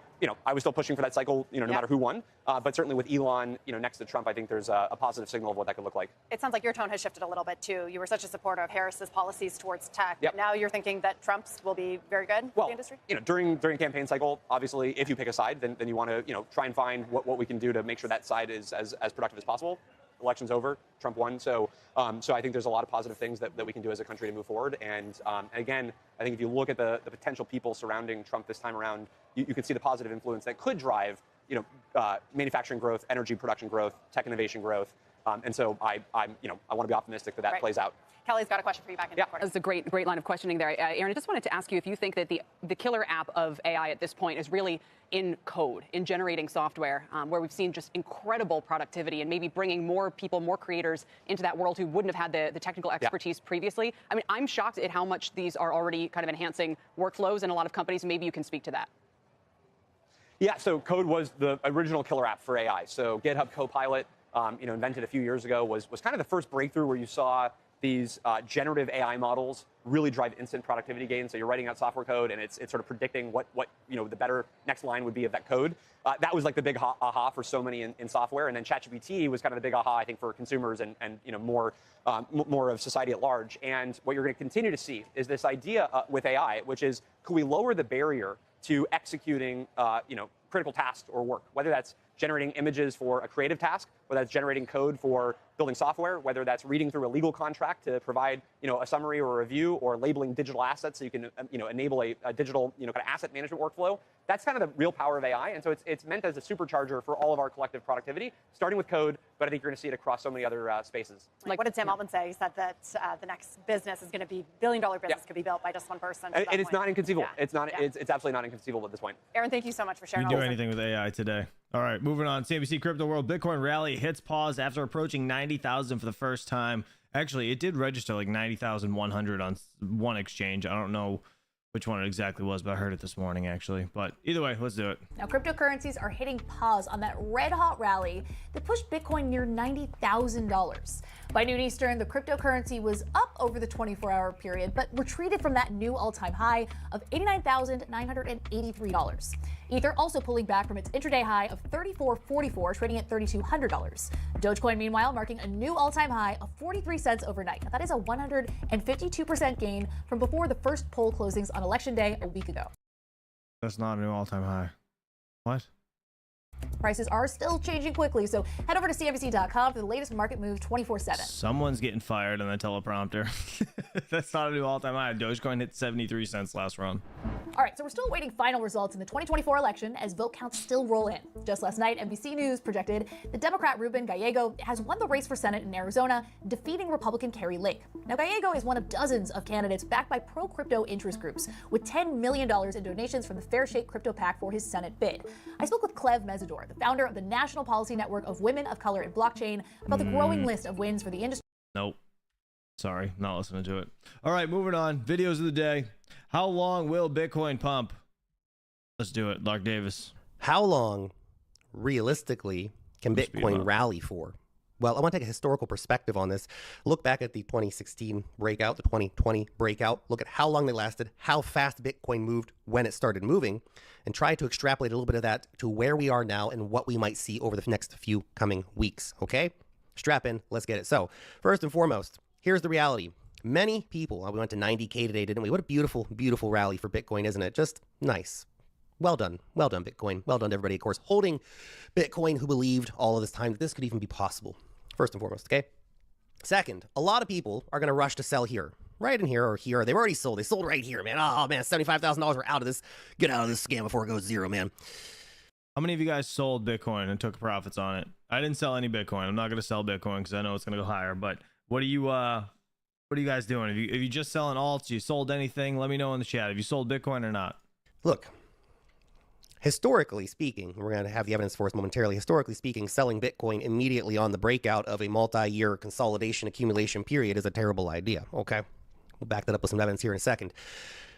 I was still pushing for that cycle, no matter who won. But certainly with Elon, next to Trump, I think there's a positive signal of what that could look like. It sounds like your tone has shifted a little bit, too. You were such a supporter of Harris's policies towards tech. But now you're thinking that Trump's will be very good for the industry? During campaign cycle, obviously, if you pick a side, then you want to, try and find what we can do to make sure that side is as productive as possible. Election's over, Trump won, so I think there's a lot of positive things that we can do as a country to move forward. And again, I think if you look at the potential people surrounding Trump this time around, you can see the positive influence that could drive, manufacturing growth, energy production growth, tech innovation growth. And so I want to be optimistic that plays out. Kelly's got a question for you back in the corner. That's a great line of questioning there. Aaron, I just wanted to ask you if you think that the killer app of AI at this point is really in code, in generating software, where we've seen just incredible productivity and maybe bringing more people, more creators into that world who wouldn't have had the technical expertise previously. I mean, I'm shocked at how much these are already kind of enhancing workflows in a lot of companies. Maybe you can speak to that. Yeah, so Code was the original killer app for AI. So GitHub Copilot, invented a few years ago, was kind of the first breakthrough where you saw these generative AI models really drive instant productivity gains. So you're writing out software code, and it's sort of predicting what the better next line would be of that code. That was like the big aha for so many in software. And then ChatGPT was kind of the big aha, I think, for consumers and more of society at large. And what you're going to continue to see is this idea with AI, which is, could we lower the barrier to executing critical tasks or work, whether that's generating images for a creative task, whether that's generating code for building software, whether that's reading through a legal contract to provide, a summary or a review, or labeling digital assets so you can, enable a digital, kind of asset management workflow. That's kind of the real power of AI. And so it's meant as a supercharger for all of our collective productivity, starting with code, but I think you're going to see it across so many other spaces. Like, what did Sam Altman say? He said that the next business is going to be billion-dollar business could be built by just one person. And it's not inconceivable. It's not. It's absolutely not inconceivable at this point. Aaron, thank you so much for sharing. You do anything with AI today? All right, moving on. CNBC Crypto World Bitcoin rally hits pause after approaching 90,000 for the first time. Actually, it did register like 90,100 on one exchange. I don't know which one it exactly was, but I heard it this morning, actually. But either way, let's do it. Now, cryptocurrencies are hitting pause on that red-hot rally that pushed Bitcoin near $90,000. By noon Eastern, the cryptocurrency was up over the 24-hour period, but retreated from that new all-time high of $89,983. Ether also pulling back from its intraday high of $34.44, trading at $3,200. Dogecoin, meanwhile, marking a new all-time high of 43 cents overnight. Now, that is a 152% gain from before the first poll closings on Election Day a week ago. That's not a new all-time high. What? Prices are still changing quickly, so head over to CNBC.com for the latest market moves 24/7. Someone's getting fired on the teleprompter. That's not a new all-time high. Dogecoin hit 73 cents last run. All right, so we're still awaiting final results in the 2024 election as vote counts still roll in. Just last night, NBC News projected the Democrat Ruben Gallego has won the race for Senate in Arizona, defeating Republican Carrie Lake. Now, Gallego is one of dozens of candidates backed by pro-crypto interest groups, with $10 million in donations from the Fair Shake Crypto PAC for his Senate bid. I spoke with Clev Mesidor, the founder of the National Policy Network of Women of Color in Blockchain, about the growing list of wins for the industry. Nope. Sorry, not listening to it. All right, moving on. Videos of the day. How long will Bitcoin pump? Let's do it. Lark Davis. How long, realistically, can Bitcoin rally for? Well, I want to take a historical perspective on this. Look back at the 2016 breakout, the 2020 breakout. Look at how long they lasted, how fast Bitcoin moved when it started moving, and try to extrapolate a little bit of that to where we are now and what we might see over the next few coming weeks, okay? Strap in, let's get it. So, first and foremost, here's the reality. Many people, we went to 90K today, didn't we? What a beautiful, beautiful rally for Bitcoin, isn't it? Just nice. Well done, Bitcoin. Well done to everybody, of course, holding Bitcoin who believed all of this time that this could even be possible. First and foremost, okay? Second, a lot of people are going to rush to sell here. Right in here or here. They've already sold. They sold right here, man. Oh, man, $75,000. We're out of this. Get out of this scam before it goes zero, man. How many of you guys sold Bitcoin and took profits on it? I didn't sell any Bitcoin. I'm not going to sell Bitcoin because I know it's going to go higher. But what are you guys doing? If you just selling alts, you sold anything, let me know in the chat. Have you sold Bitcoin or not? Look. Historically speaking, we're going to have the evidence for us momentarily. Historically speaking, selling Bitcoin immediately on the breakout of a multi-year consolidation accumulation period is a terrible idea, okay? We'll back that up with some evidence here in a second.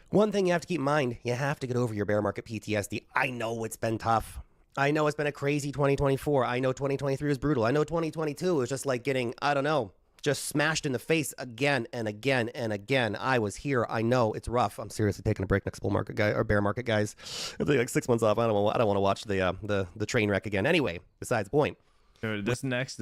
One thing you have to keep in mind, you have to get over your bear market PTSD. I know it's been tough. I know it's been a crazy 2024. I know 2023 was brutal. I know 2022 was just like getting, I don't know, just smashed in the face again and again and again. I was here. I know it's rough. I'm seriously taking a break next bull market, guy or bear market, guys. It'll be like 6 months off. I don't want to watch the train wreck again. Anyway, besides the point. Dude, this next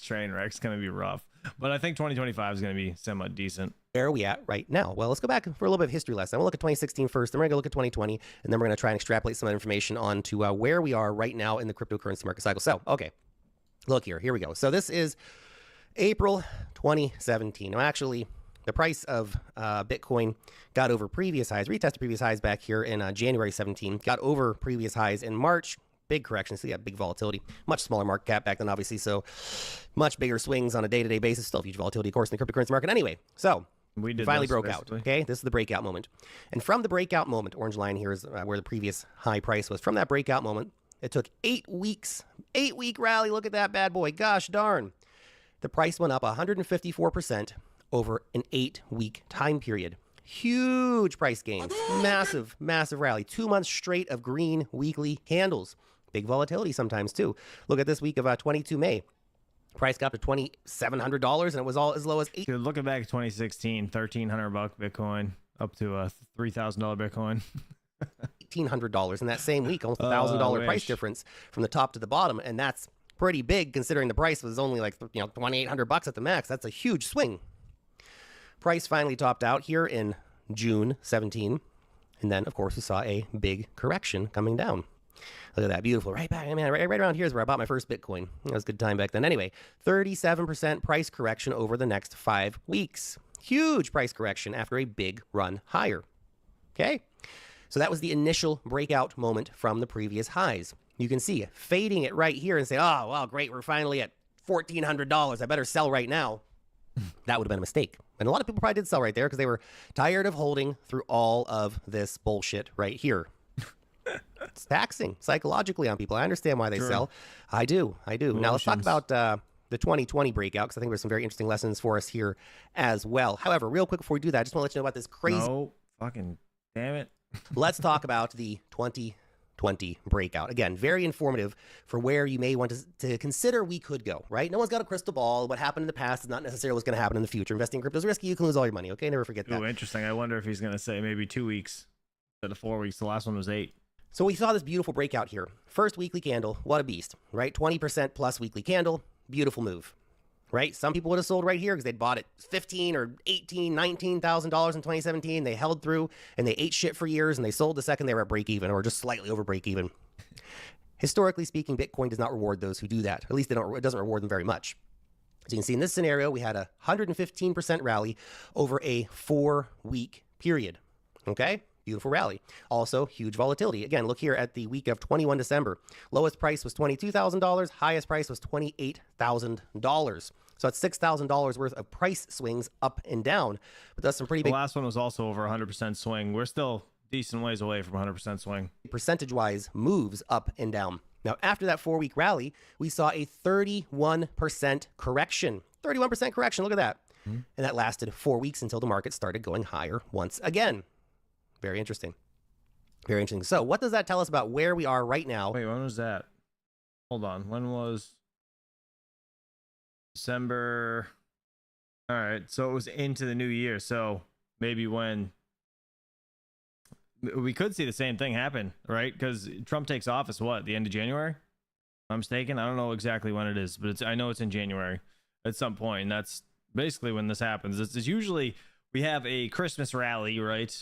train wreck's gonna be rough, but I think 2025 is gonna be somewhat decent. Where are we at right now? Well, let's go back for a little bit of history lesson. We'll look at 2016 first, then we're gonna look at 2020, and then we're gonna try and extrapolate some information onto where we are right now in the cryptocurrency market cycle. So, okay, look here. Here we go. So this is April 2017. Now, actually, the price of Bitcoin got over previous highs, retested previous highs back here in January 17, got over previous highs in March. Big correction, so you got big volatility. Much smaller market cap back then, obviously, so much bigger swings on a day-to-day basis. Still huge volatility, of course, in the cryptocurrency market. Anyway, so we finally broke out, okay? This is the breakout moment. And from the breakout moment, orange line here is where the previous high price was. From that breakout moment, it took 8 weeks, 8-week rally. Look at that bad boy. Gosh darn. The price went up 154% over an 8-week time period. Huge price gains. Massive, massive rally. 2 months straight of green weekly candles. Big volatility sometimes, too. Look at this week of 22 May. Price got up to $2,700, and it was all as low as $8. Dude, looking back at 2016, $1,300 Bitcoin, up to a $3,000 Bitcoin. $1,800 in that same week. Almost $1,000 price difference from the top to the bottom, and that's pretty big considering the price was only like, $2,800 at the max. That's a huge swing. Price finally topped out here in June 17. And then, of course, we saw a big correction coming down. Look at that. Beautiful. Right back, man. Right around here is where I bought my first Bitcoin. That was a good time back then. Anyway, 37% price correction over the next 5 weeks. Huge price correction after a big run higher. Okay? So that was the initial breakout moment from the previous highs. You can see fading it right here and say, oh, well, great. We're finally at $1,400. I better sell right now. That would have been a mistake. And a lot of people probably did sell right there because they were tired of holding through all of this bullshit right here. It's taxing psychologically on people. I understand why they sell. I do. Emotions. Now let's talk about the 2020 breakout because I think there's some very interesting lessons for us here as well. However, real quick before we do that, I just want to let you know about this crazy. No, fucking damn it. Let's talk about the 2020 breakout. Again, very informative for where you may want to consider we could go, right? No one's got a crystal ball. What happened in the past is not necessarily what's going to happen in the future. Investing in crypto is risky. You can lose all your money, okay? Never forget that. Oh, interesting. I wonder if he's going to say maybe 2 weeks instead of 4 weeks. The last one was 8. So we saw this beautiful breakout here. First weekly candle. What a beast, right? 20% plus weekly candle. Beautiful move, right? Some people would have sold right here because they'd bought it $15,000 or $18,000, $19,000 in 2017. They held through and they ate shit for years and they sold the second they were at break even or just slightly over break even. Historically speaking, Bitcoin does not reward those who do that. At least it doesn't reward them very much. As you can see in this scenario, we had a 115% rally over a 4-week period. Okay? Beautiful rally. Also, huge volatility. Again, look here at the week of 21 December. Lowest price was $22,000. Highest price was $28,000. So that's $6,000 worth of price swings up and down. But that's some pretty big. The last one was also over 100% swing. We're still decent ways away from 100% swing. Percentage-wise moves up and down. Now, after that 4-week rally, we saw a 31% correction. 31% correction. Look at that. And that lasted 4 weeks until the market started going higher once again. Very interesting. Very interesting. So what does that tell us about where we are right now? Wait, when was that? hold on. When was December? All right, so it was into the new year. So maybe when we could see the same thing happen, right? Because Trump takes office what, the end of January? If I'm mistaken. I don't know exactly when it is, but I know it's in January at some point, and that's basically when this happens. It's usually we have a Christmas rally, right,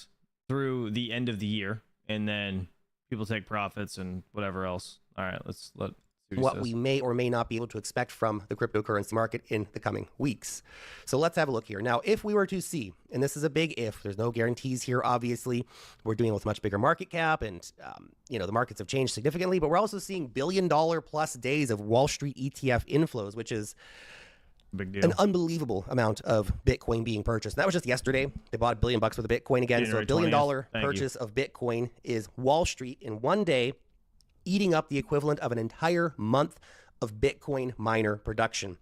through the end of the year, and then people take profits and whatever else. All right, let's see what we may or may not be able to expect from the cryptocurrency market in the coming weeks. So let's have a look here. Now, if we were to see, and this is a big if, there's no guarantees here, obviously. We're dealing with much bigger market cap, and the markets have changed significantly, but we're also seeing billion-dollar-plus days of Wall Street ETF inflows, which is big deal. An unbelievable amount of Bitcoin being purchased. And that was just yesterday. They bought $1 billion worth of Bitcoin again. January so $1 billion 20th. purchase of Bitcoin is Wall Street in one day eating up the equivalent of an entire month of Bitcoin miner production.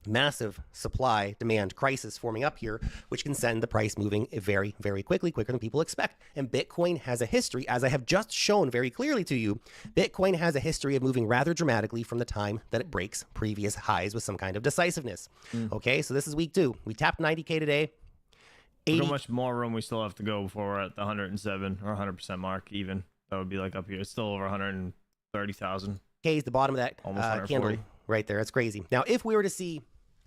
Massive supply demand crisis forming up here, which can send the price moving very, very quickly, quicker than people expect. And Bitcoin has a history, as I have just shown very clearly to you, Bitcoin has a history of moving rather dramatically from the time that it breaks previous highs with some kind of decisiveness. Okay, so this is week 2. We tapped 90K today. How much more room we still have to go before we're at the 107 or 100% mark even? That would be like up here. It's still over 130,000. K is the bottom of that Almost candle right there. That's crazy. Now, if we were to see,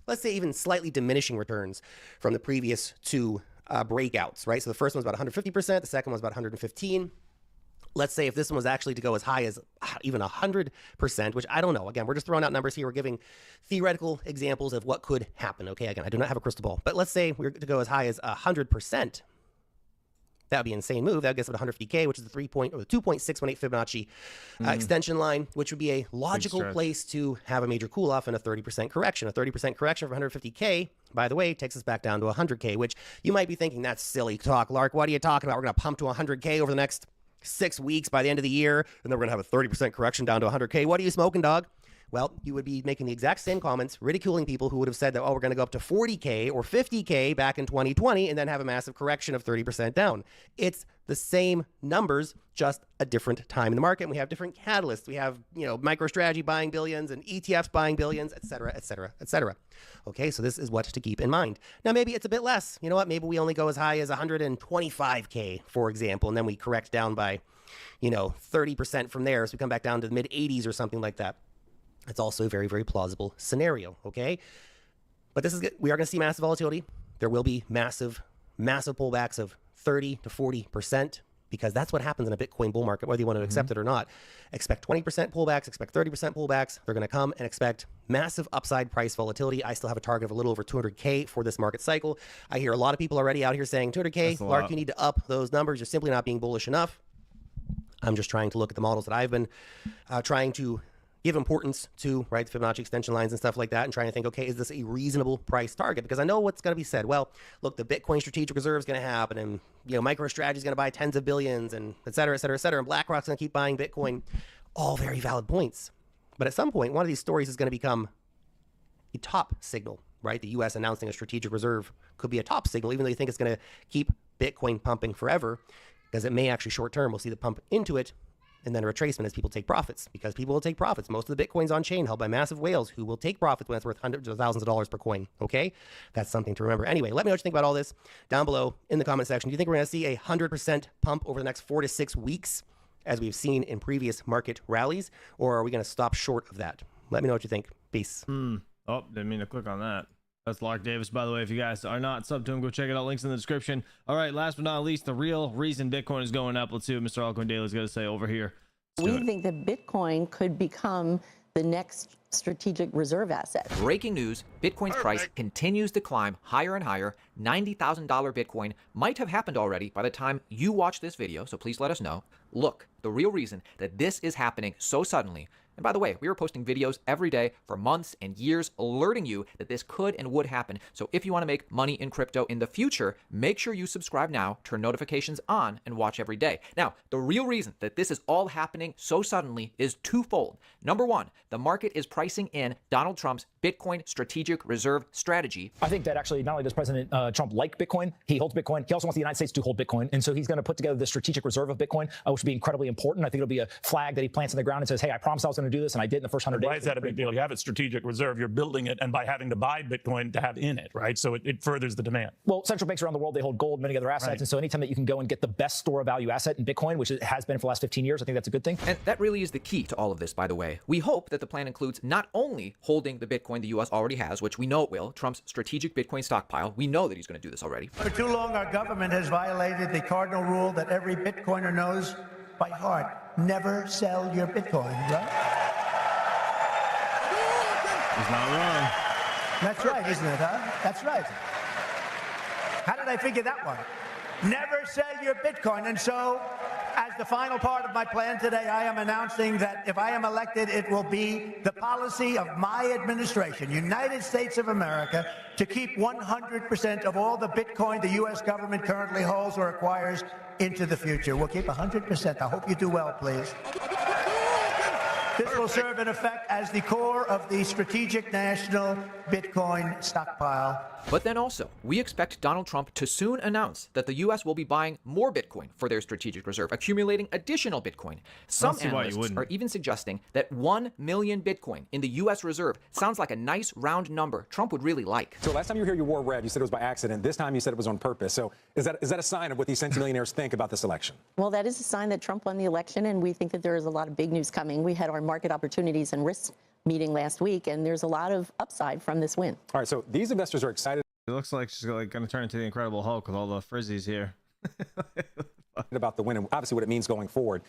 let's say, even slightly diminishing returns from the previous 2 breakouts, right? So the first one was about 150%. The second one was about 115. Let's say if this one was actually to go as high as even 100%, which I don't know. Again, we're just throwing out numbers here. We're giving theoretical examples of what could happen. Okay, again, I do not have a crystal ball. But let's say we're to go as high as 100%. That would be an insane move. That would get us to 150K, which is the 2.618 Fibonacci extension line, which would be a logical place to have a major cool off and a 30% correction. A 30% correction from 150K, by the way, takes us back down to 100K, which you might be thinking, that's silly talk, Lark. What are you talking about? We're going to pump to 100K over the next 6 weeks by the end of the year, and then we're going to have a 30% correction down to 100K. What are you smoking, dog? Well, you would be making the exact same comments, ridiculing people who would have said that, oh, we're going to go up to 40K or 50K back in 2020 and then have a massive correction of 30% down. It's the same numbers, just a different time in the market. And we have different catalysts. We have, MicroStrategy buying billions and ETFs buying billions, et cetera, et cetera, et cetera. Okay, so this is what to keep in mind. Now, maybe it's a bit less. You know what? Maybe we only go as high as 125K, for example, and then we correct down by, 30% from there. So we come back down to the mid 80s or something like that. It's also a very, very plausible scenario, okay? But we are going to see massive volatility. There will be massive pullbacks of 30 to 40% because that's what happens in a Bitcoin bull market, whether you want to accept it or not. Expect 20% pullbacks, expect 30% pullbacks. They're going to come and expect massive upside price volatility. I still have a target of a little over 200K for this market cycle. I hear a lot of people already out here saying, 200K, Lark, you need to up those numbers. You're simply not being bullish enough. I'm just trying to look at the models that I've been trying to give importance to, right, the Fibonacci extension lines and stuff like that, and trying to think, okay, is this a reasonable price target? Because I know what's going to be said. Well, look, the Bitcoin strategic reserve is going to happen, and MicroStrategy is going to buy tens of billions, and et cetera, et cetera, et cetera, and BlackRock's going to keep buying Bitcoin. All very valid points. But at some point, one of these stories is going to become a top signal, right? The U.S. announcing a strategic reserve could be a top signal, even though you think it's going to keep Bitcoin pumping forever, because it may actually short term. We'll see the pump into it, and then a retracement as people take profits, because people will take profits. Most of the Bitcoins on chain held by massive whales who will take profits when it's worth hundreds of thousands of dollars per coin. Okay, that's something to remember. Anyway, let me know what you think about all this down below in the comment section. Do you think we're going to see a 100% pump over the next 4 to 6 weeks, as we've seen in previous market rallies, or are we going to stop short of that? Let me know what you think. Peace. Oh, didn't mean to click on that. That's Lark Davis, by the way. If you guys are not subbed to him, go check it out. Links in the description. All right, last but not least, the real reason Bitcoin is going up. Let's see what Mr. Altcoin Daily is going to say over here. We think that Bitcoin could become the next strategic reserve asset. Breaking news, Bitcoin's price continues to climb higher and higher. $90,000 Bitcoin might have happened already by the time you watch this video, so please let us know. Look, the real reason that this is happening so suddenly, and by the way, we were posting videos every day for months and years alerting you that this could and would happen. So if you want to make money in crypto in the future, make sure you subscribe now, turn notifications on, and watch every day. Now, the real reason that this is all happening so suddenly is twofold. Number one, the market is pricing in Donald Trump's Bitcoin strategic reserve strategy. I think that actually not only does President Trump like Bitcoin, he holds Bitcoin, he also wants the United States to hold Bitcoin. And so he's going to put together the strategic reserve of Bitcoin, which will be incredibly important. I think it'll be a flag that he plants in the ground and says, hey, I promised I was going going to do this, and I did in the first 100 days. Why is that a big deal? You have a strategic reserve, you're building it, and by having to buy Bitcoin to have in it, right? So it furthers the demand. Well, central banks around the world, they hold gold, many other assets, Right. and so anytime that you can go and get the best store of value asset in Bitcoin, which it has been for the last 15 years, I think that's a good thing. And that really is the key to all of this, by the way. We hope that the plan includes not only holding the Bitcoin the U.S. already has, which we know it will, Trump's strategic Bitcoin stockpile. We know that he's going to do this already. For too long, our government has violated the cardinal rule that every Bitcoiner knows by heart. Never sell your Bitcoin, right? He's not wrong. That's right, isn't it, huh? That's right. How did I figure that one? Never sell your Bitcoin. And so, as the final part of my plan today, I am announcing that if I am elected, it will be the policy of my administration, United States of America, to keep 100% of all the Bitcoin the U.S. government currently holds or acquires into the future. We'll keep 100%. I hope you do well, please. This will serve in effect as the core of the strategic national Bitcoin stockpile. But then also, we expect Donald Trump to soon announce that the U.S. will be buying more Bitcoin for their strategic reserve, accumulating additional Bitcoin. Some analysts are even suggesting that 1 million Bitcoin in the U.S. reserve sounds like a nice round number Trump would really like. So last time you were here, you wore red. You said it was by accident. This time you said it was on purpose. So is that a sign of what these centimillionaires think about this election? Well, that is a sign that Trump won the election, and we think that there is a lot of big news coming. We had our market opportunities and risks meeting last week, and there's a lot of upside from this win. All right, so these investors are excited. It looks like she's going to turn into the Incredible Hulk with all the frizzies here. About the win and obviously what it means going forward.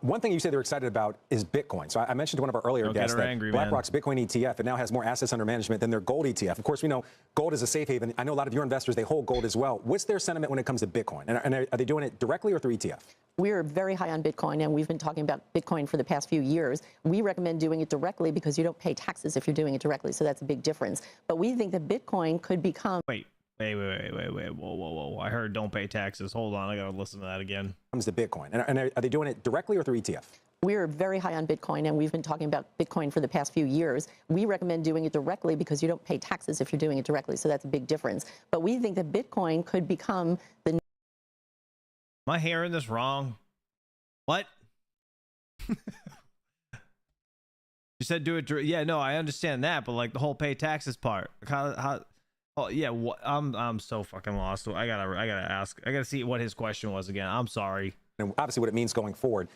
One thing you said they're excited about is Bitcoin. So I mentioned to one of our earlier guests that BlackRock's Bitcoin ETF, it now has more assets under management than their gold ETF. Of course, we know gold is a safe haven. I know a lot of your investors, they hold gold as well. What's their sentiment when it comes to Bitcoin? And are they doing it directly or through ETF? We're very high on Bitcoin, and we've been talking about Bitcoin for the past few years. We recommend doing it directly because you don't pay taxes if you're doing it directly, so that's a big difference. But we think that Bitcoin could become... Wait, whoa. I heard don't pay taxes. Hold on, I got to listen to that again. Comes to Bitcoin. And are they doing it directly or through ETF? We're very high on Bitcoin, and we've been talking about Bitcoin for the past few years. We recommend doing it directly because you don't pay taxes if you're doing it directly, so that's a big difference. But we think that Bitcoin could become the... Am I hearing this wrong? What? You said do it. Yeah, no, I understand that, but like the whole pay taxes part. How oh yeah, I'm so fucking lost. I gotta see what his question was again. I'm sorry. And obviously what it means going forward.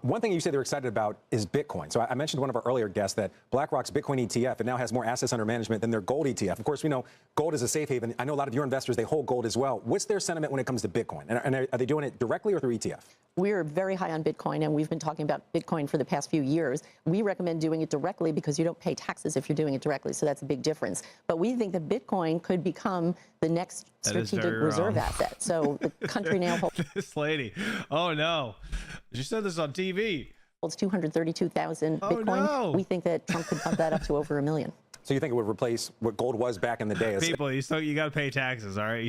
One thing you said they're excited about is Bitcoin. So I mentioned to one of our earlier guests that BlackRock's Bitcoin ETF, it now has more assets under management than their gold ETF. Of course, we know gold is a safe haven. I know a lot of your investors, they hold gold as well. What's their sentiment when it comes to Bitcoin? And are they doing it directly or through ETF? We're very high on Bitcoin, and we've been talking about Bitcoin for the past few years. We recommend doing it directly because you don't pay taxes if you're doing it directly, so that's a big difference. But we think that Bitcoin could become the next strategic reserve asset. So the country now holds... This lady. Oh, no. She said this on TV. Holds 232,000 Bitcoin. No. We think that Trump could bump that up to over 1 million. So you think it would replace what gold was back in the day? People, you got to pay taxes, all right?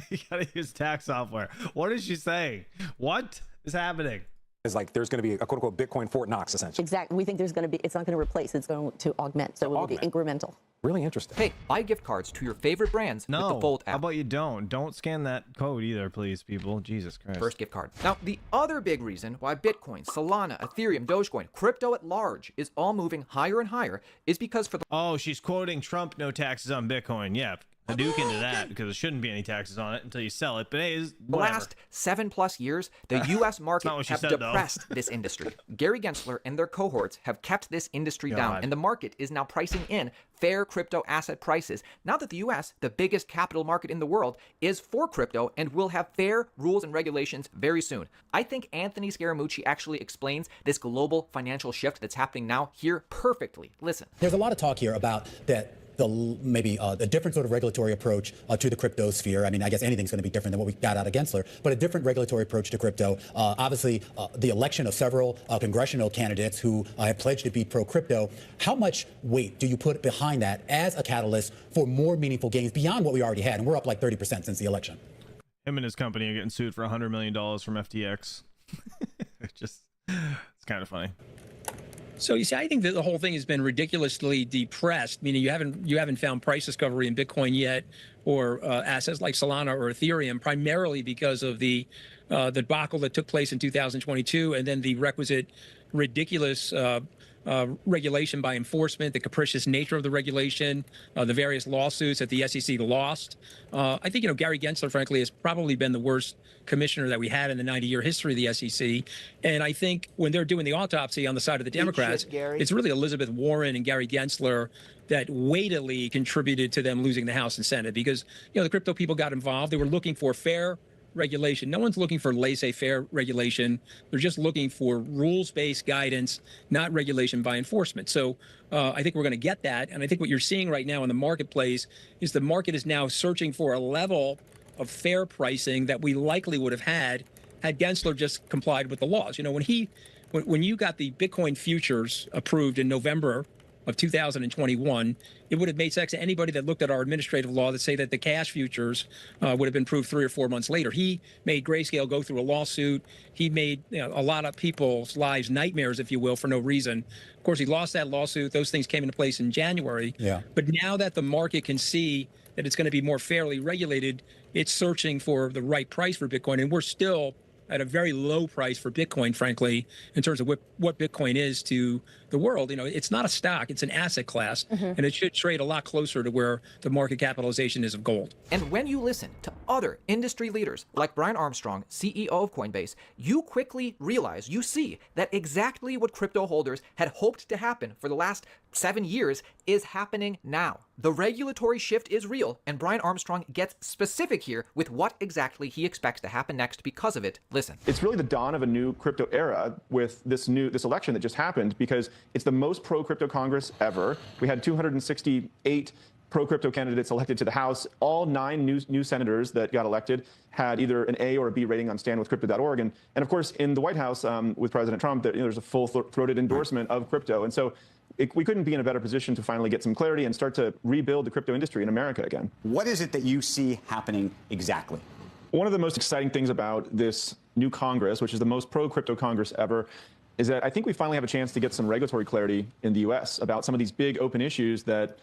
You got to use tax software. What is she saying? What is happening? It's like there's going to be a quote-unquote Bitcoin Fort Knox, essentially. Exactly. We think there's going to be, it's not going to replace, it's going to augment. So it will be incremental. Really interesting. Hey, buy gift cards to your favorite brands with the Fold app. How about you don't scan that code either, please, people. Jesus Christ. First gift card. Now, the other big reason why Bitcoin, Solana, Ethereum, Dogecoin, crypto at large is all moving higher and higher is because for the... Oh, she's quoting Trump, no taxes on Bitcoin. Yeah, Hadouken into that because there shouldn't be any taxes on it until you sell it. But hey, the last 7+ years, the U.S. market have depressed this industry. Gary Gensler and their cohorts have kept this industry down, and the market is now pricing in fair crypto asset prices. Now that the U.S., the biggest capital market in the world, is for crypto and will have fair rules and regulations very soon. I think Anthony Scaramucci actually explains this global financial shift that's happening now here perfectly. Listen. There's a lot of talk here about that. Maybe a different sort of regulatory approach to the crypto sphere. I mean, I guess anything's going to be different than what we got out of Gensler, but a different regulatory approach to crypto. Obviously, the election of several congressional candidates who have pledged to be pro-crypto. How much weight do you put behind that as a catalyst for more meaningful gains beyond what we already had? And we're up like 30% since the election. Him and his company are getting sued for $100 million from FTX. It's kind of funny. So you see, I think that the whole thing has been ridiculously depressed. Meaning you haven't found price discovery in Bitcoin yet, or assets like Solana or Ethereum, primarily because of the debacle that took place in 2022, and then the requisite ridiculous regulation by enforcement, the capricious nature of the regulation, the various lawsuits that the SEC lost. I think, Gary Gensler, frankly, has probably been the worst commissioner that we had in the 90-year history of the SEC. And I think when they're doing the autopsy on the side of the Democrats, it's really Elizabeth Warren and Gary Gensler that weightily contributed to them losing the House and Senate because, the crypto people got involved. They were looking for fair regulation. No one's looking for laissez-faire regulation. They're just looking for rules-based guidance, not regulation by enforcement. So I think we're going to get that. And I think what you're seeing right now in the marketplace is the market is now searching for a level of fair pricing that we likely would have had Gensler just complied with the laws. When you got the Bitcoin futures approved in November of 2021, it would have made sense to anybody that looked at our administrative law that say that the cash futures would have been approved 3 or 4 months later. He made Grayscale go through a lawsuit. He made a lot of people's lives nightmares, if you will, for no reason. Of course, he lost that lawsuit. Those things came into place in January. Yeah. But now that the market can see that it's going to be more fairly regulated, it's searching for the right price for Bitcoin. And we're still at a very low price for Bitcoin, frankly, in terms of what Bitcoin is to the world. It's not a stock, it's an asset class, and it should trade a lot closer to where the market capitalization is of gold. And when you listen to other industry leaders like Brian Armstrong, CEO of Coinbase, you quickly realize, you see that exactly what crypto holders had hoped to happen for the last 7 years is happening now. The regulatory shift is real, and Brian Armstrong gets specific here with what exactly he expects to happen next because of it. Listen. It's really the dawn of a new crypto era with this election that just happened because it's the most pro-crypto Congress ever. We had 268 pro-crypto candidates elected to the House. All 9 new senators that got elected had either an A or a B rating on standwithcrypto.org. And of course, in the White House with President Trump, there's a full-throated endorsement of crypto. And so we couldn't be in a better position to finally get some clarity and start to rebuild the crypto industry in America again. What is it that you see happening exactly? One of the most exciting things about this new Congress, which is the most pro-crypto Congress ever, is that I think we finally have a chance to get some regulatory clarity in the U.S. about some of these big open issues that,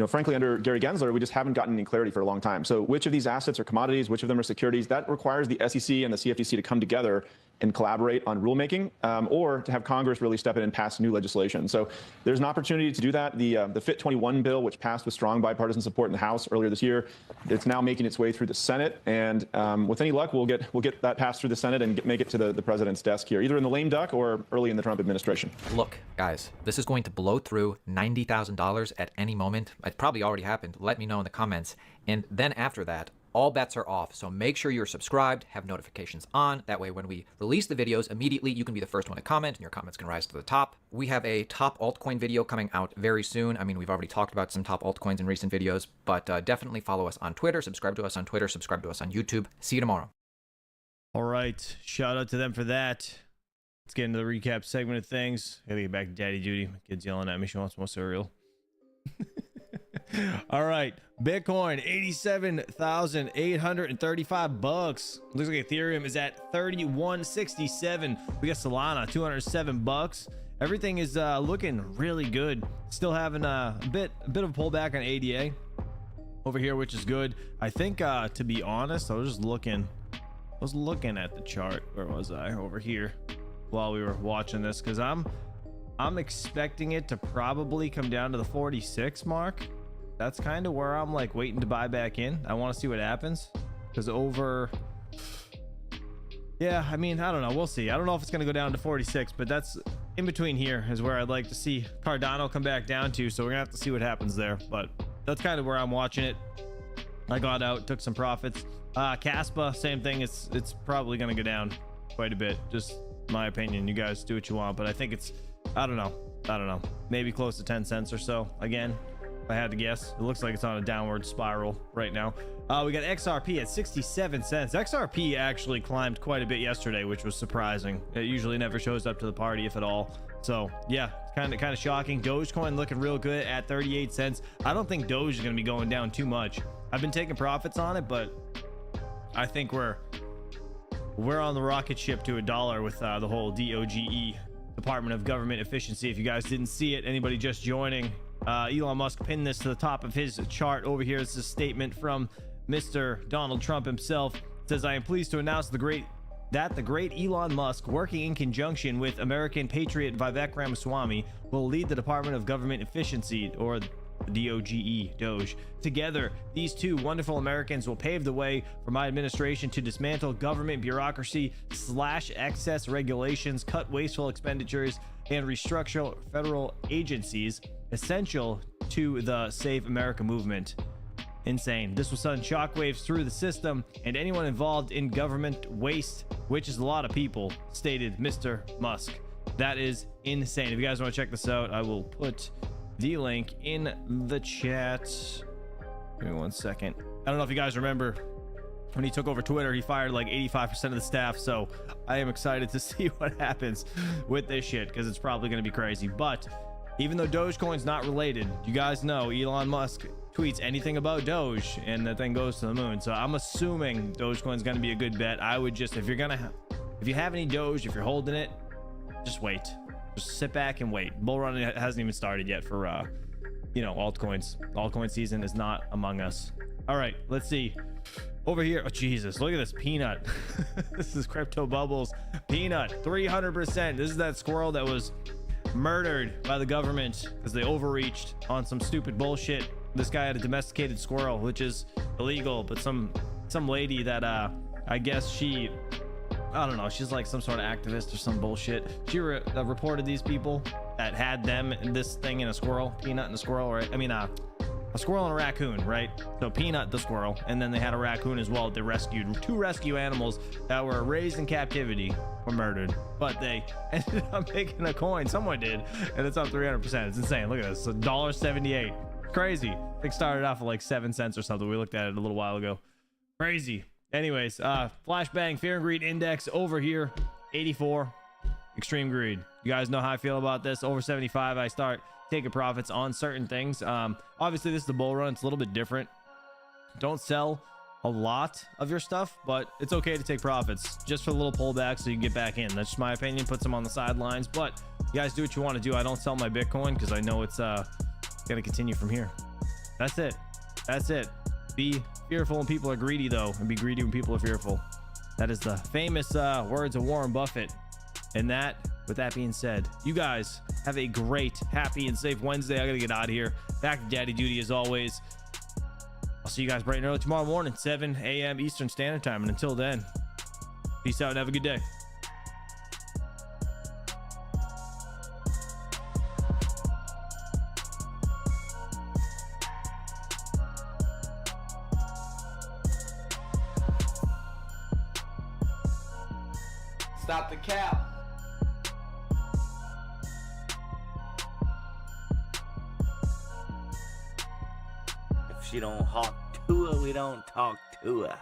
frankly, under Gary Gensler, we just haven't gotten any clarity for a long time. So which of these assets are commodities, which of them are securities? That requires the SEC and the CFTC to come together and collaborate on rulemaking, or to have Congress really step in and pass new legislation. So there's an opportunity to do that. The FIT 21 bill, which passed with strong bipartisan support in the House earlier this year, it's now making its way through the Senate. And with any luck, we'll get that passed through the Senate and make it to the president's desk here, either in the lame duck or early in the Trump administration. Look, guys, this is going to blow through $90,000 at any moment. It probably already happened. Let me know in the comments. And then after that, all bets are off. So make sure you're subscribed, have notifications on. That way, when we release the videos immediately, you can be the first one to comment and your comments can rise to the top. We have a top altcoin video coming out very soon. I mean, we've already talked about some top altcoins in recent videos, but definitely follow us on Twitter, subscribe to us on Twitter, subscribe to us on YouTube. See you tomorrow. All right. Shout out to them for that. Let's get into the recap segment of things. Gotta get back to daddy duty. My kid's yelling at me. She wants more cereal. All right, Bitcoin 87,835 bucks. Looks like Ethereum is at 3167. We got Solana 207 bucks. Everything is looking really good. Still having a bit of a pullback on ADA over here, which is good. I think to be honest, I was looking at the chart. Where was I? Over here while we were watching this, because I'm expecting it to probably come down to the 46 mark. That's kind of where I'm like waiting to buy back in. I want to see what happens, because yeah, I mean, I don't know, we'll see. I don't know if it's going to go down to 46, but that's in between here is where I'd like to see Cardano come back down to. So we're gonna have to see what happens there, but that's kind of where I'm watching it. I got out, took some profits. Caspa, same thing. It's probably going to go down quite a bit, just my opinion. You guys do what you want, but I think it's, I don't know, maybe close to 10 cents or so. Again, if I had to guess, it looks like it's on a downward spiral right now. We got XRP at 67 cents. XRP actually climbed quite a bit yesterday, which was surprising. It usually never shows up to the party, if at all. So yeah, kind of shocking. Dogecoin looking real good at 38 cents. I don't think Doge is going to be going down too much. I've been taking profits on it, but I think we're on the rocket ship to $1 with the whole D.O.G.E, Department of Government Efficiency. If you guys didn't see it, anybody just joining, Elon Musk pinned this to the top of his chart over here. It's a statement from Mr. Donald Trump himself. It says, "I am pleased to announce the great that the great Elon Musk, working in conjunction with American patriot Vivek Ramaswamy, will lead the Department of Government Efficiency, or D.O.G.E. DOGE. Together, these two wonderful Americans will pave the way for my administration to dismantle government bureaucracy, slash excess regulations, cut wasteful expenditures, and restructure federal agencies essential to the Save America movement. Insane. This will send shockwaves through the system and anyone involved in government waste, which is a lot of people, stated Mr. Musk. That is insane. If you guys want to check this out, I will put the link in the chat. Give me 1 second. I don't know if you guys remember when he took over Twitter, he fired like 85% of the staff. So I am excited to see what happens with this shit, because it's probably going to be crazy. But even though Dogecoin's not related, you guys know Elon Musk tweets anything about Doge and the thing goes to the moon. So I'm assuming Dogecoin's going to be a good bet. I would just, if you have any Doge, if you're holding it, just wait. Just sit back and wait. Bull run hasn't even started yet for altcoins. Altcoin season is not among us. All right, let's see over here. Oh Jesus, look at this Peanut. This is Crypto Bubbles Peanut, 300%. This is that squirrel that was murdered by the government because they overreached on some stupid bullshit. This guy had a domesticated squirrel, which is illegal, but some lady that I guess I don't know, she's like some sort of activist or some bullshit. She reported these people that had them in this thing in a squirrel, Peanut and a squirrel, right? I mean, a squirrel and a raccoon, right? So Peanut, the squirrel, and then they had a raccoon as well. They rescued two rescue animals that were raised in captivity, were murdered, but they ended up making a coin. Someone did, and it's up 300%. It's insane. Look at this, $1.78. Crazy. I think started off at like 7 cents or something. We looked at it a little while ago. Crazy. Anyways, flashbang fear and greed index over here, 84. Extreme greed. You guys know how I feel about this. Over 75, I start taking profits on certain things. Obviously this is the bull run. It's a little bit different. Don't sell a lot of your stuff, but it's okay to take profits just for the little pullback so you can get back in. That's just my opinion. Put some on the sidelines, but you guys do what you want to do. I don't sell my Bitcoin because I know it's gonna continue from here. That's it. Be fearful when people are greedy, though, and be greedy when people are fearful. That is the famous words of Warren Buffett. And with that being said, you guys have a great, happy, and safe Wednesday. I gotta get out of here. Back to daddy duty as always. I'll see you guys bright and early tomorrow morning, 7 a.m. Eastern Standard Time. And until then, peace out and have a good day. Stop the cap. If she don't hawk to her, we don't talk to her.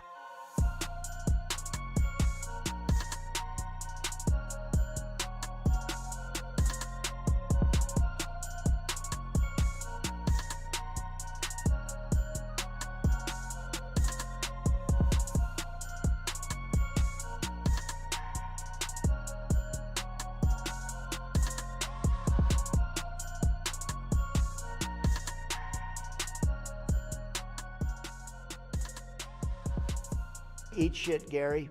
Eat shit, Gary.